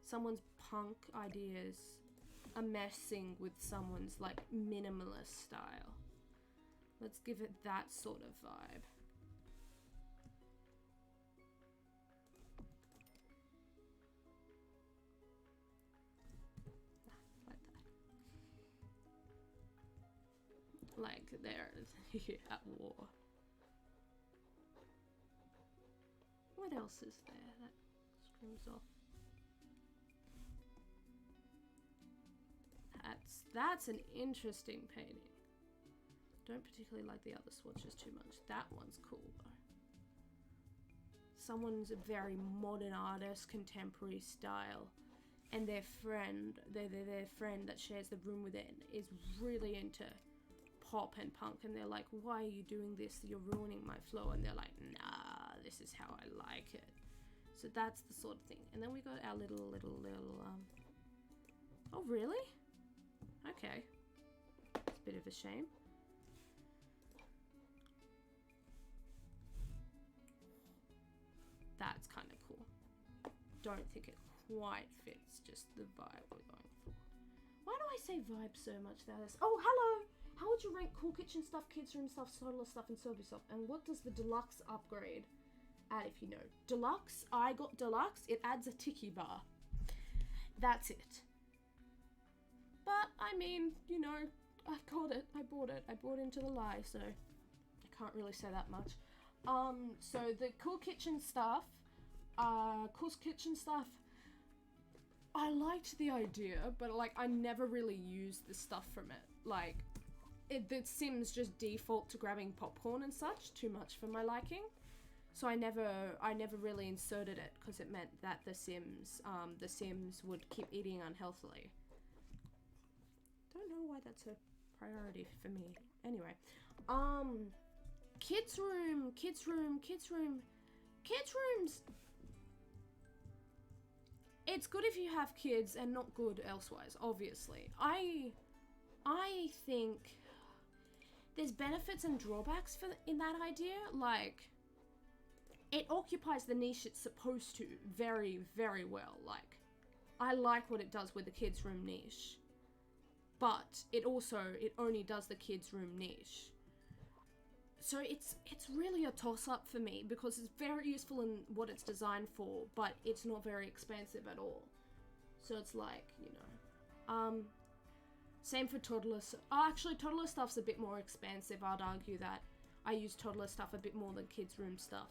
Someone's punk ideas are messing with someone's like minimalist style. Let's give it that sort of vibe. Like they're at war. What else is there that screams off? That's an interesting painting. Don't particularly like the other swatches too much. That one's cool though. Someone's a very modern artist, contemporary style, and their friend, their friend that shares the room with it is really into pop and punk, and they're like, why are you doing this? You're ruining my flow. And they're like, nah, this is how I like it. So that's the sort of thing. And then we got our little oh really? Okay, it's a bit of a shame. That's kind of cool. Don't think it quite fits just the vibe we're going for. Why do I say vibe so much now? Oh, hello! How would you rank Cool Kitchen stuff, Kids Room stuff, Toddler stuff, and Sober stuff? And what does the deluxe upgrade add, if you know? Deluxe, I got deluxe, it adds a tiki bar. That's it. But, I mean, you know, I got it, I bought it, I bought into the lie, so I can't really say that much. So the Cool Kitchen stuff, I liked the idea, but like, I never really used the stuff from it. Like, the Sims just default to grabbing popcorn and such, too much for my liking. So I never really inserted it because it meant that the Sims would keep eating unhealthily. Don't know why that's a priority for me. Anyway, kids rooms. It's good if you have kids and not good elsewise, obviously. I think there's benefits and drawbacks in that idea. Like, it occupies the niche it's supposed to very, very well. Like, I like what it does with the kids' room niche, but it only does the kids' room niche. So it's really a toss-up for me because it's very useful in what it's designed for, but it's not very expansive at all. So it's like, you know, same for toddler. Actually, toddler stuff's a bit more expansive. I'd argue that I use toddler stuff a bit more than kids' room stuff.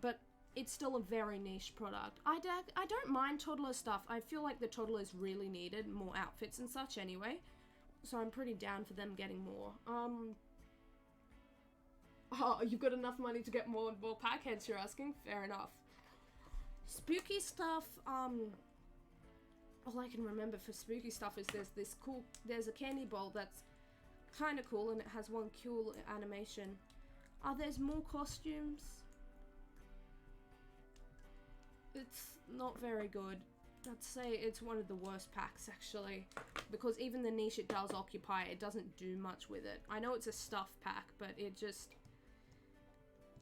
But it's still a very niche product. I don't mind toddler stuff. I feel like the toddlers really needed more outfits and such anyway. So I'm pretty down for them getting more. Oh, you've got enough money to get more and more pack heads, you're asking? Fair enough. Spooky stuff, all I can remember for spooky stuff is there's a candy bowl that's kind of cool and it has one cool animation. There's more costumes. It's not very good. I'd say it's one of the worst packs actually, because even the niche it does occupy, it doesn't do much with it. I know it's a stuff pack, but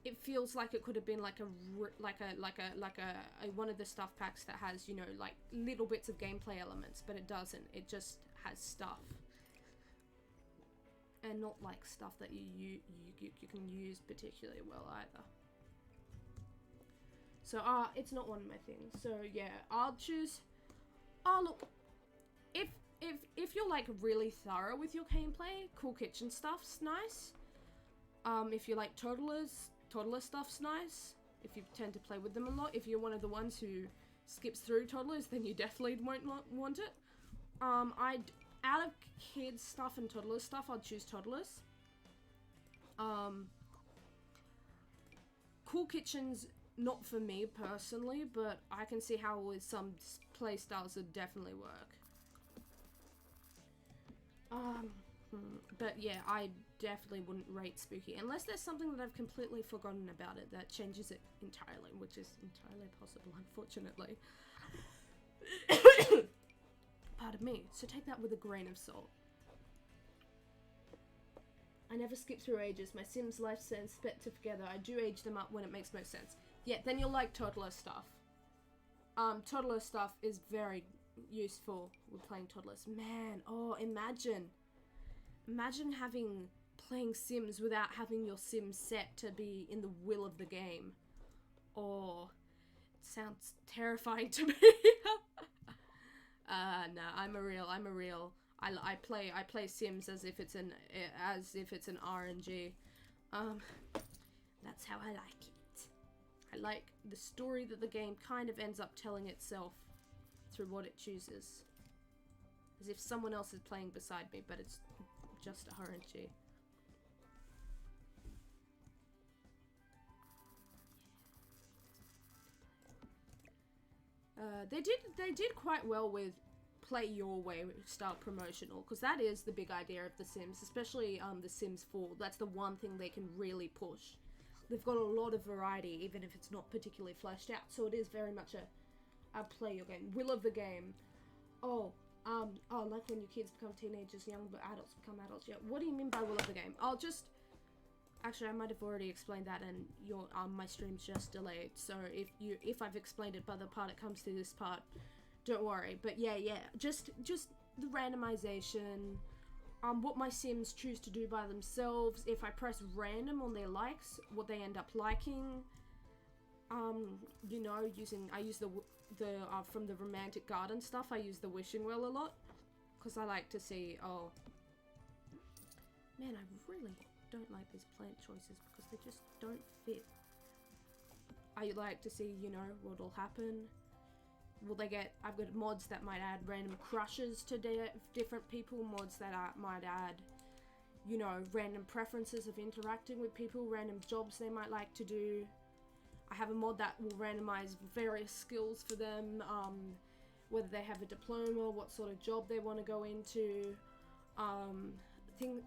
it feels like it could have been like a one of the stuff packs that has, you know, like little bits of gameplay elements, but it doesn't. It just has stuff, and not like stuff that you can use particularly well either. So it's not one of my things. So yeah, I'll choose. Look, if you're like really thorough with your gameplay, Cool Kitchen stuff's nice. If you like toddlers, toddler stuff's nice. If you tend to play with them a lot. If you're one of the ones who skips through toddlers, then you definitely won't want it. Out of kids stuff and toddler stuff, I'd choose toddlers. Cool Kitchen's not for me personally, but I can see how with some play styles it definitely work. But yeah, I definitely wouldn't rate Spooky unless there's something that I've completely forgotten about it that changes it entirely, which is entirely possible, unfortunately. Pardon me, so take that with a grain of salt. I never skip through ages. My Sims lifespans spent together. I do age them up when it makes most sense. Yeah, then you'll like toddler stuff. Toddler stuff is very useful with playing toddlers. Man, oh, imagine playing Sims without having your Sims set to be in the will of the game. Oh, it sounds terrifying to me. No, I'm a real. I play Sims as if it's an RNG. That's how I like it. I like the story that the game kind of ends up telling itself through what it chooses. As if someone else is playing beside me, but it's just a RNG. They did quite well with play your way style promotional, because that is the big idea of The Sims, especially The Sims 4. That's the one thing they can really push. They've got a lot of variety, even if it's not particularly fleshed out, so it is very much a play your game, will of the game. Like when your kids become teenagers, young adults become adults. Yeah, what do you mean by will of the game? Actually, I might have already explained that, and your my stream's just delayed. So if I've explained it by the part it comes to this part, don't worry. But yeah, just the randomization, what my Sims choose to do by themselves. If I press random on their likes, what they end up liking. You know, I use the from the romantic garden stuff. I use the wishing well a lot because I like to see. Oh, man, I really don't like these plant choices because they just don't fit. I like to see, you know, what'll happen. Will they get... I've got mods that might add random crushes to different people, mods that might add, you know, random preferences of interacting with people, random jobs they might like to do. I have a mod that will randomize various skills for them, whether they have a diploma, what sort of job they want to go into, who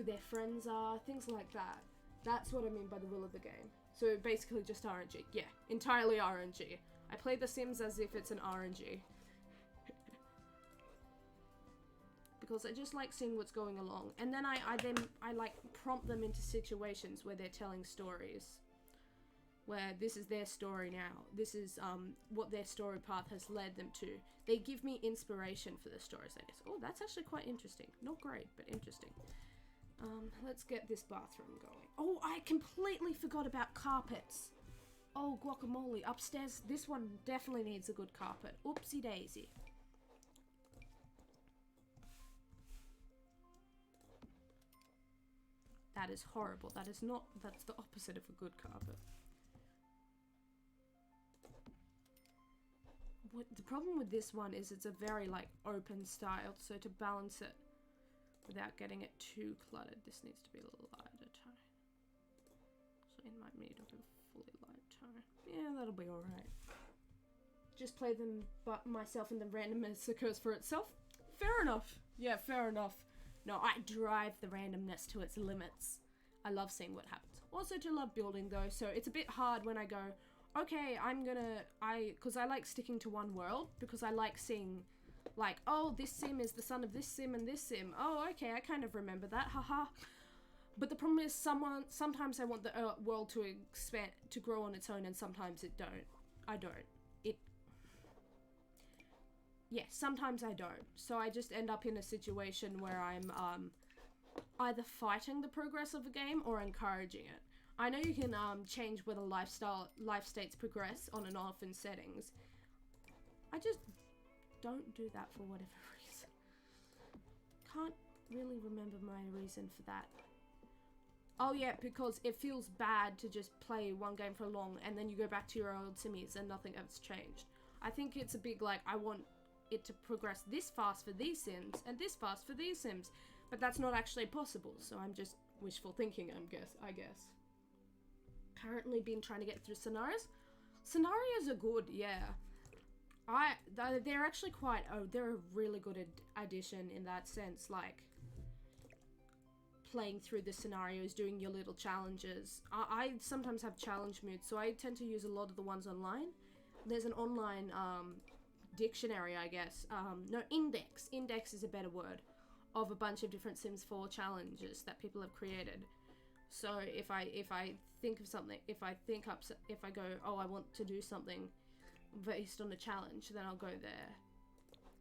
their friends are, things like that. That's what I mean by the will of the game. So basically just RNG. Yeah, entirely RNG. I play The Sims as if it's an RNG. Because I just like seeing what's going along. And then I like prompt them into situations where they're telling stories. Where this is their story now. This is what their story path has led them to. They give me inspiration for the stories, I guess. Oh, that's actually quite interesting. Not great, but interesting. Let's get this bathroom going. Oh, I completely forgot about carpets. Oh, guacamole. Upstairs, this one definitely needs a good carpet. Oopsie daisy. That is horrible. That's the opposite of a good carpet. The problem with this one is it's a very like open style, so to balance it without getting it too cluttered, this needs to be a little lighter tone. So it might need a fully light tone. Yeah, that'll be alright. Just play them but myself and the randomness occurs for itself. Fair enough. Yeah, fair enough. No, I drive the randomness to its limits. I love seeing what happens. Also to love building though, so it's a bit hard when I go, okay, because I like sticking to one world, because I like seeing, like, oh, this sim is the son of this sim and this sim. Oh, okay, I kind of remember that, haha. But the problem is sometimes I want the world to expand, to grow on its own, and sometimes I don't. Yeah, sometimes I don't. So I just end up in a situation where I'm either fighting the progress of the game or encouraging it. I know you can change whether life states progress on and off in settings. I just don't do that for whatever reason. Can't really remember my reason for that. Oh yeah, because it feels bad to just play one game for long and then you go back to your old simmies and nothing else changed. I think it's a big, like, I want it to progress this fast for these sims and this fast for these sims, but that's not actually possible, so I'm just wishful thinking, I guess. Currently been trying to get through scenarios. Scenarios are good, yeah. They're actually quite, they're a really good addition in that sense, like, playing through the scenarios, doing your little challenges. I sometimes have challenge moods, so I tend to use a lot of the ones online. There's an online dictionary, I guess. No, index. Index is a better word, of a bunch of different Sims 4 challenges that people have created. So if I think of something, if I go, oh, I want to do something based on a challenge, then I'll go there.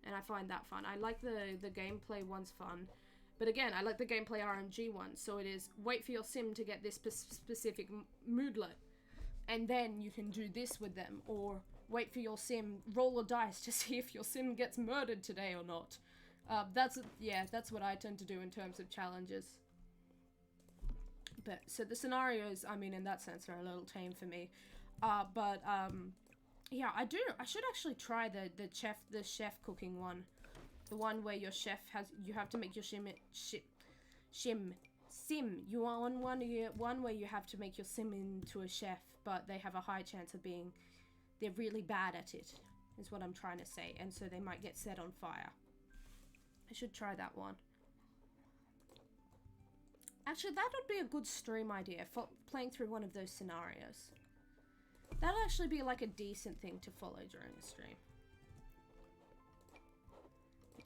And I find that fun. I like the gameplay one's fun. But again, I like the gameplay RNG one, so it is wait for your sim to get this specific moodlet, and then you can do this with them, or wait for your sim, roll a dice to see if your sim gets murdered today or not. That's what I tend to do in terms of challenges. But, so the scenarios, I mean, in that sense, are a little tame for me. Yeah, I should actually try the chef cooking one. The one where your chef you have to make your sim. You want one where you have to make your sim into a chef, but they have a high chance of they're really bad at it, is what I'm trying to say, and so they might get set on fire. I should try that one. Actually, that would be a good stream idea for playing through one of those scenarios. That'll actually be like a decent thing to follow during a stream.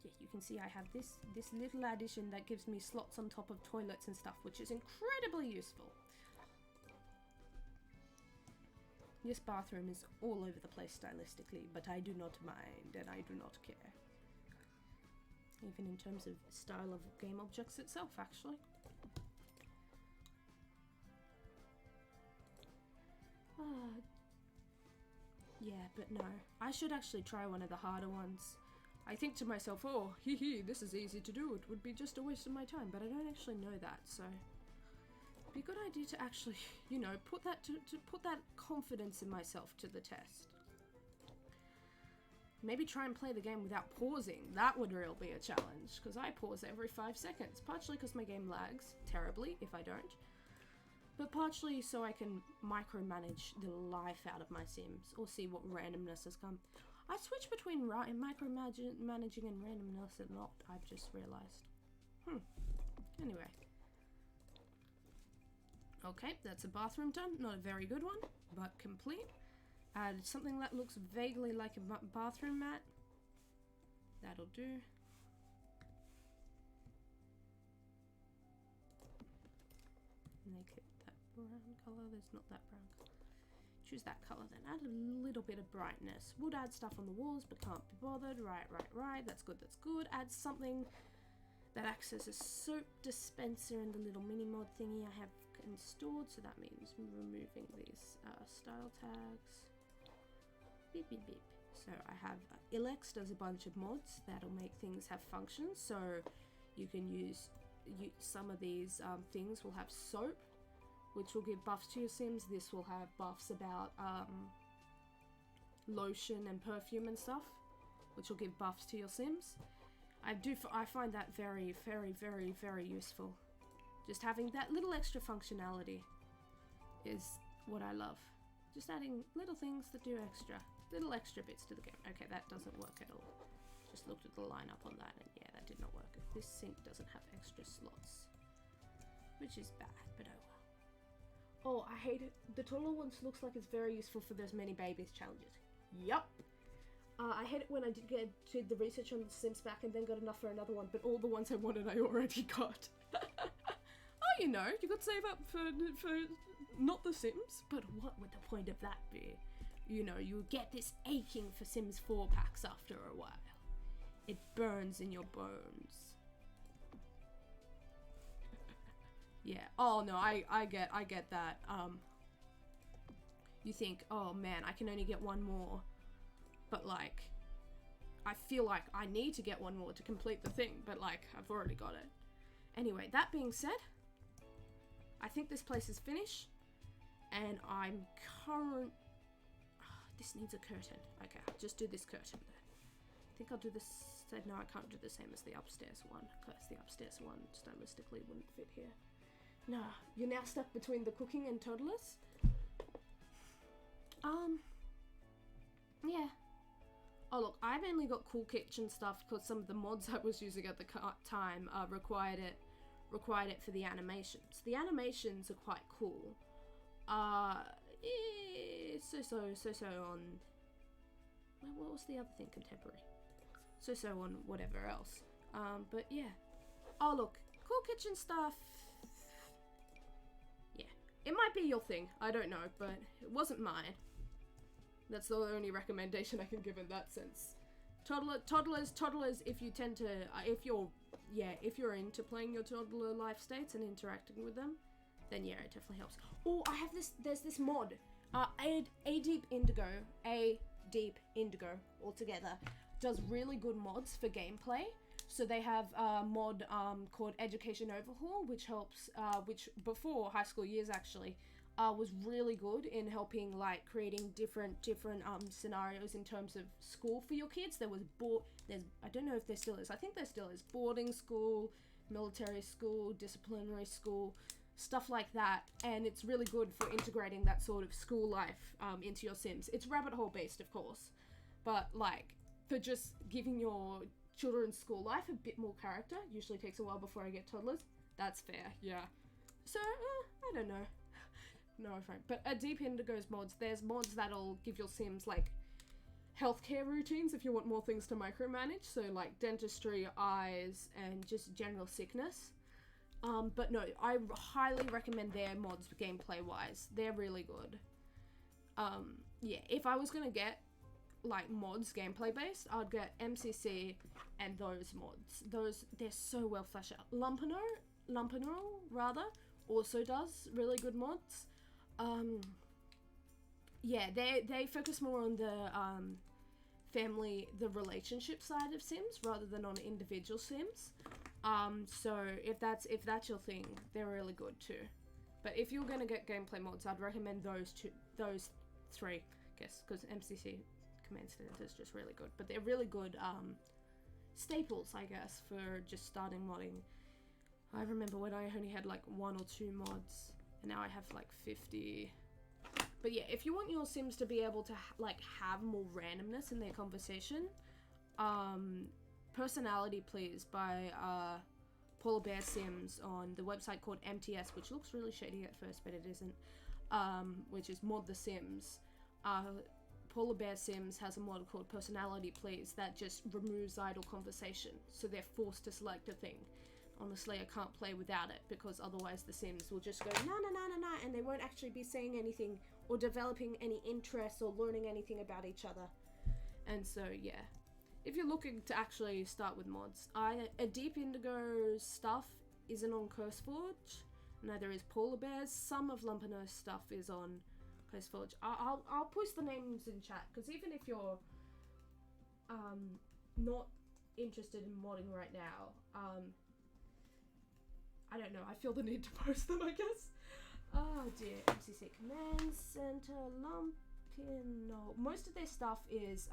Yeah, you can see I have this little addition that gives me slots on top of toilets and stuff, which is incredibly useful. This bathroom is all over the place stylistically, but I do not mind and I do not care. Even in terms of style of game objects itself, actually. Yeah, but no. I should actually try one of the harder ones. I think to myself, oh, this is easy to do. It would be just a waste of my time, but I don't actually know that, so it'd be a good idea to actually, you know, put that put that confidence in myself to the test. Maybe try and play the game without pausing. That would really be a challenge, because I pause every 5 seconds, partially because my game lags terribly if I don't, but partially so I can micromanage the life out of my Sims, or see what randomness has come. I switch between micromanaging and randomness a lot, I've just realised. Anyway. Okay, that's a bathroom done. Not a very good one, but complete. Add something that looks vaguely like a bathroom mat. That'll do. Make it that brown colour. There's not that brown colour. Choose that colour then. Add a little bit of brightness. Would add stuff on the walls but can't be bothered. Right. That's good, that's good. Add something that acts as a soap dispenser in the little mini mod thingy I have installed. So that means removing these style tags. Beep beep beep. So I have Ilex does a bunch of mods that'll make things have functions. So you can use some of these things will have soap, which will give buffs to your Sims. This will have buffs about lotion and perfume and stuff, which will give buffs to your Sims. I find that very, very, very, very useful. Just having that little extra functionality is what I love. Just adding little things that do little extra bits to the game. Okay, that doesn't work at all. Just looked at the lineup on that and yeah, that did not work. This sink doesn't have extra slots, which is bad, but oh well. Oh, I hate it. The taller ones looks like it's very useful for those many babies challenges. Yup. I hate it when I did the research on the Sims back and then got enough for another one, but all the ones I wanted I already got. Oh, you know, you could save up for not the Sims, but what would the point of that be? You know, you get this aching for Sims 4 packs after a while. It burns in your bones. Yeah. Oh no, I get that. You think, oh man, I can only get one more. But like, I feel like I need to get one more to complete the thing, but like, I've already got it. Anyway, that being said, I think this place is finished, and I'm this needs a curtain. Okay, I'll just do this curtain then. I think I'll do this. No, I can't do the same as the upstairs one, because the upstairs one stylistically wouldn't fit here. No, you're now stuck between the cooking and toddlers. Yeah. Oh look, I've only got Cool Kitchen stuff because some of the mods I was using at the time required it for the animations. The animations are quite cool. So on. What was the other thing? Contemporary. So on whatever else. But yeah. Oh look, Cool Kitchen stuff. Yeah, it might be your thing. I don't know, but it wasn't mine. That's the only recommendation I can give in that sense. Toddlers. If you tend to, if you're into playing your toddler life states and interacting with them, then yeah, it definitely helps. Oh, I have this. There's this mod. A Deep Indigo altogether does really good mods for gameplay. So they have a mod called Education Overhaul, which helps, which before high school years actually, was really good in helping like creating different scenarios in terms of school for your kids. There was I don't know if there still is. I think there still is boarding school, military school, disciplinary school, stuff like that, and it's really good for integrating that sort of school life into your Sims. It's rabbit hole based, of course, but like for just giving your children's school life a bit more character. Usually takes a while before I get toddlers. That's fair, yeah. So I don't know. No, Frank. But A Deep Indigo's mods, there's mods that'll give your Sims like healthcare routines if you want more things to micromanage. So like dentistry, eyes, and just general sickness. But no, I highly recommend their mods gameplay wise. They're really good. Yeah, if I was gonna get like mods gameplay based, I'd get MCC and those mods. They're so well fleshed out. Lumpano rather also does really good mods. Yeah, they focus more on the family, the relationship side of Sims rather than on individual Sims. So if that's your thing, they're really good too. But if you're gonna get gameplay mods, I'd recommend those three, I guess, because MCC Command Center is just really good. But they're really good staples, I guess, for just starting modding. I remember when I only had like 1 or 2 mods, and now I have like 50. But yeah, if you want your Sims to be able to have more randomness in their conversation, Personality Please by Polar Bear Sims on the website called MTS, which looks really shady at first, but it isn't, which is Mod the Sims. Polar Bear Sims has a mod called Personality Please that just removes idle conversation, so they're forced to select a thing. Honestly, I can't play without it because otherwise the Sims will just go na na na na na, and they won't actually be saying anything or developing any interests or learning anything about each other. And so yeah, if you're looking to actually start with mods, A Deep Indigo stuff isn't on CurseForge, neither is Polar Bears. Some of Lumpano's stuff is on CurseForge. I'll post the names in chat, because even if you're not interested in modding right now, I don't know, I feel the need to post them, I guess. Oh dear. MCC Command Center, Lumpano. Most of their stuff is,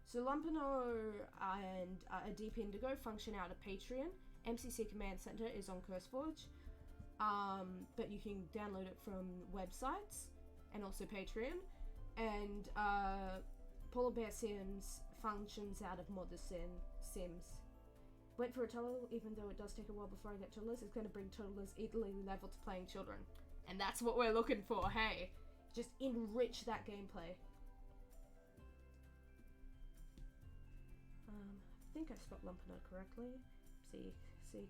so Lumpano and A Deep Indigo function out of Patreon. MCC Command Center is on CurseForge. But you can download it from websites and also Patreon. And Polar Bear Sims functions out of Mod the Sims. Wait for a toddler, even though it does take a while before I get toddlers. It's going to bring toddlers equally level to playing children. And that's what we're looking for, hey. Just enrich that gameplay. I think I spelled Lumpano correctly. C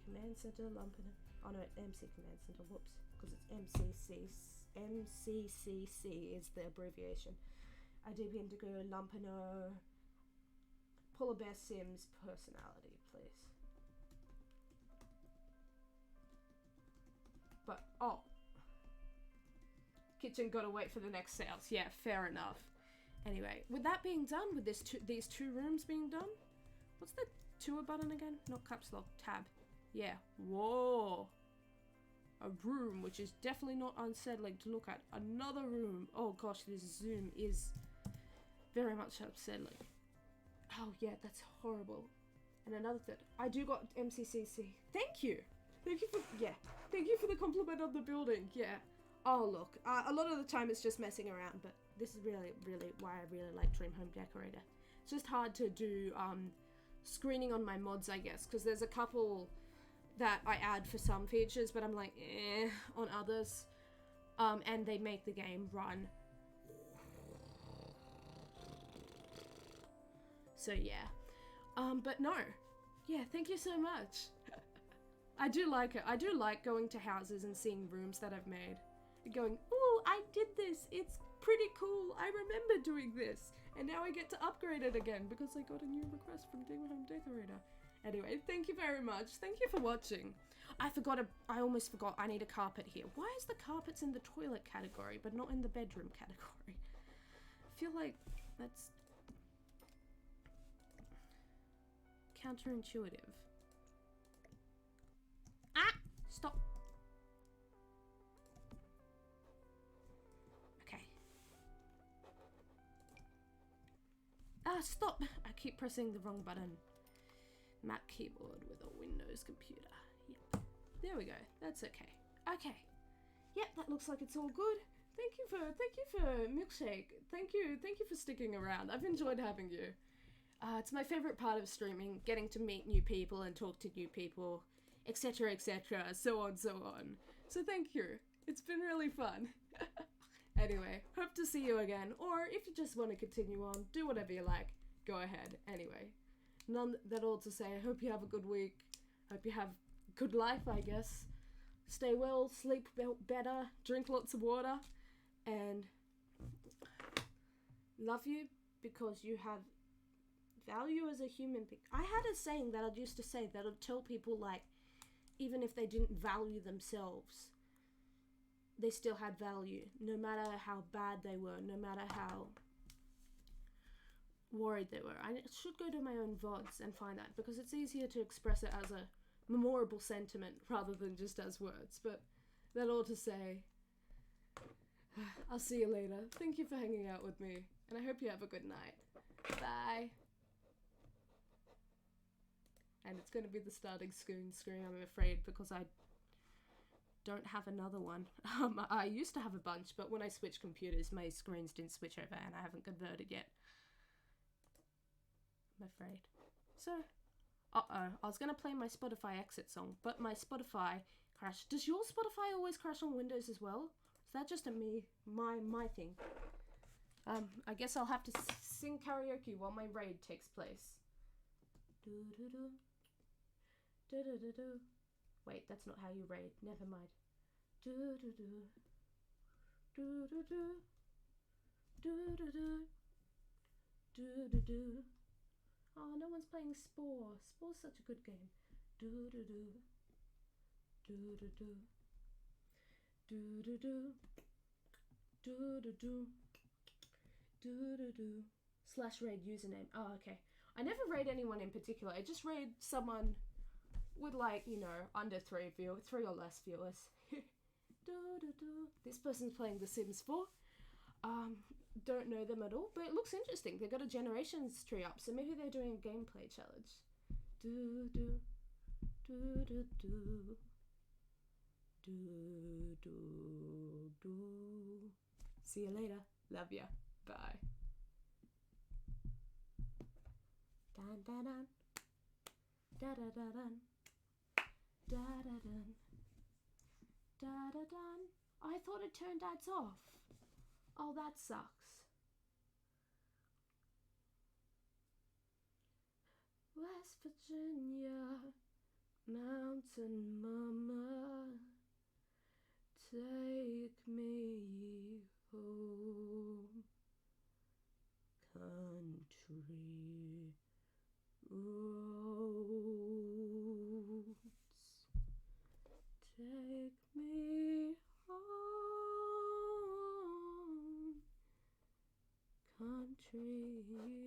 Command Center, Lumpano. Oh no, MC Command Center, whoops. Because it's MCC. MCCC is the abbreviation. A Deep Indigo, Lumpano, Polar Bear Sims, Personality, please. But, oh. Kitchen gotta wait for the next sales. Yeah, fair enough. Anyway, with that being done, with these 2 rooms being done, what's the tour button again? Not caps lock, tab. Yeah, whoa. a room, which is definitely not unsettling to look at. Another room. Oh gosh, this zoom is very much unsettling. Oh yeah, that's horrible. And another thing, I do got MCCC. Thank you. Thank you for the compliment on the building. Yeah. Oh look, a lot of the time it's just messing around, but this is really why I really like Dream Home Decorator. It's just hard to do screening on my mods, I guess, because there's a couple that I add for some features, but I'm like, on others. And they make the game run. So yeah. But no. Yeah, thank you so much. I do like it. I do like going to houses and seeing rooms that I've made. And going, oh, I did this. It's pretty cool. I remember doing this. And now I get to upgrade it again because I got a new request from Dream Home Decorator. Anyway, thank you very much. Thank you for watching. I almost forgot I need a carpet here. Why is the carpets in the toilet category but not in the bedroom category? I feel like that's counterintuitive. Ah! Stop. Okay. Ah, stop! I keep pressing the wrong button. Mac keyboard with a Windows computer. Yep. There we go. That's okay. Okay. Yep, that looks like it's all good. Thank you for Milkshake. Thank you for sticking around. I've enjoyed having you. It's my favorite part of streaming, getting to meet new people and talk to new people, etc, so on. So thank you. It's been really fun. Anyway, hope to see you again, or if you just want to continue on, do whatever you like. Go ahead. Anyway. None that all to say. I hope you have a good week. Hope you have good life, I guess. Stay well, sleep better, drink lots of water, and love you because you have value as a human being. I had a saying that I used to say that would tell people, like, even if they didn't value themselves, they still had value, no matter how bad they were, no matter how worried they were. I should go to my own VODs and find that, because it's easier to express it as a memorable sentiment rather than just as words. But that all to say, I'll see you later. Thank you for hanging out with me, and I hope you have a good night. Bye. And it's going to be the starting screen, I'm afraid, because I don't have another one. I used to have a bunch, but when I switched computers, my screens didn't switch over, and I haven't converted yet. I'm afraid. So, I was gonna play my Spotify exit song, but my Spotify crashed. Does your Spotify always crash on Windows as well? Is that just a my thing? I guess I'll have to sing karaoke while my raid takes place. Do-do-do. Do-do-do-do. Wait, that's not how you raid. Never mind. Do-do-do. Do-do-do. Do-do-do. Do-do-do. Oh, no one's playing Spore. Spore's such a good game. Do-do-do. Do-do-do. Do-do-do. Do-do-do. Do-do-do. /raid username. Oh, okay. I never raid anyone in particular. I just raid someone with, like, you know, under 3 or less viewers. Do-do-do. This person's playing The Sims 4. Don't know them at all, but it looks interesting. They've got a generations tree up, so maybe they're doing a gameplay challenge. Do do do do do do do do. See you later. Love ya. Bye. Dun dun dun. Da da da dun. Da da dun. Da da dun. I thought it turned ads off. Oh, that sucks. West Virginia, mountain mama, take me home. Country roads, take me home. Country roads.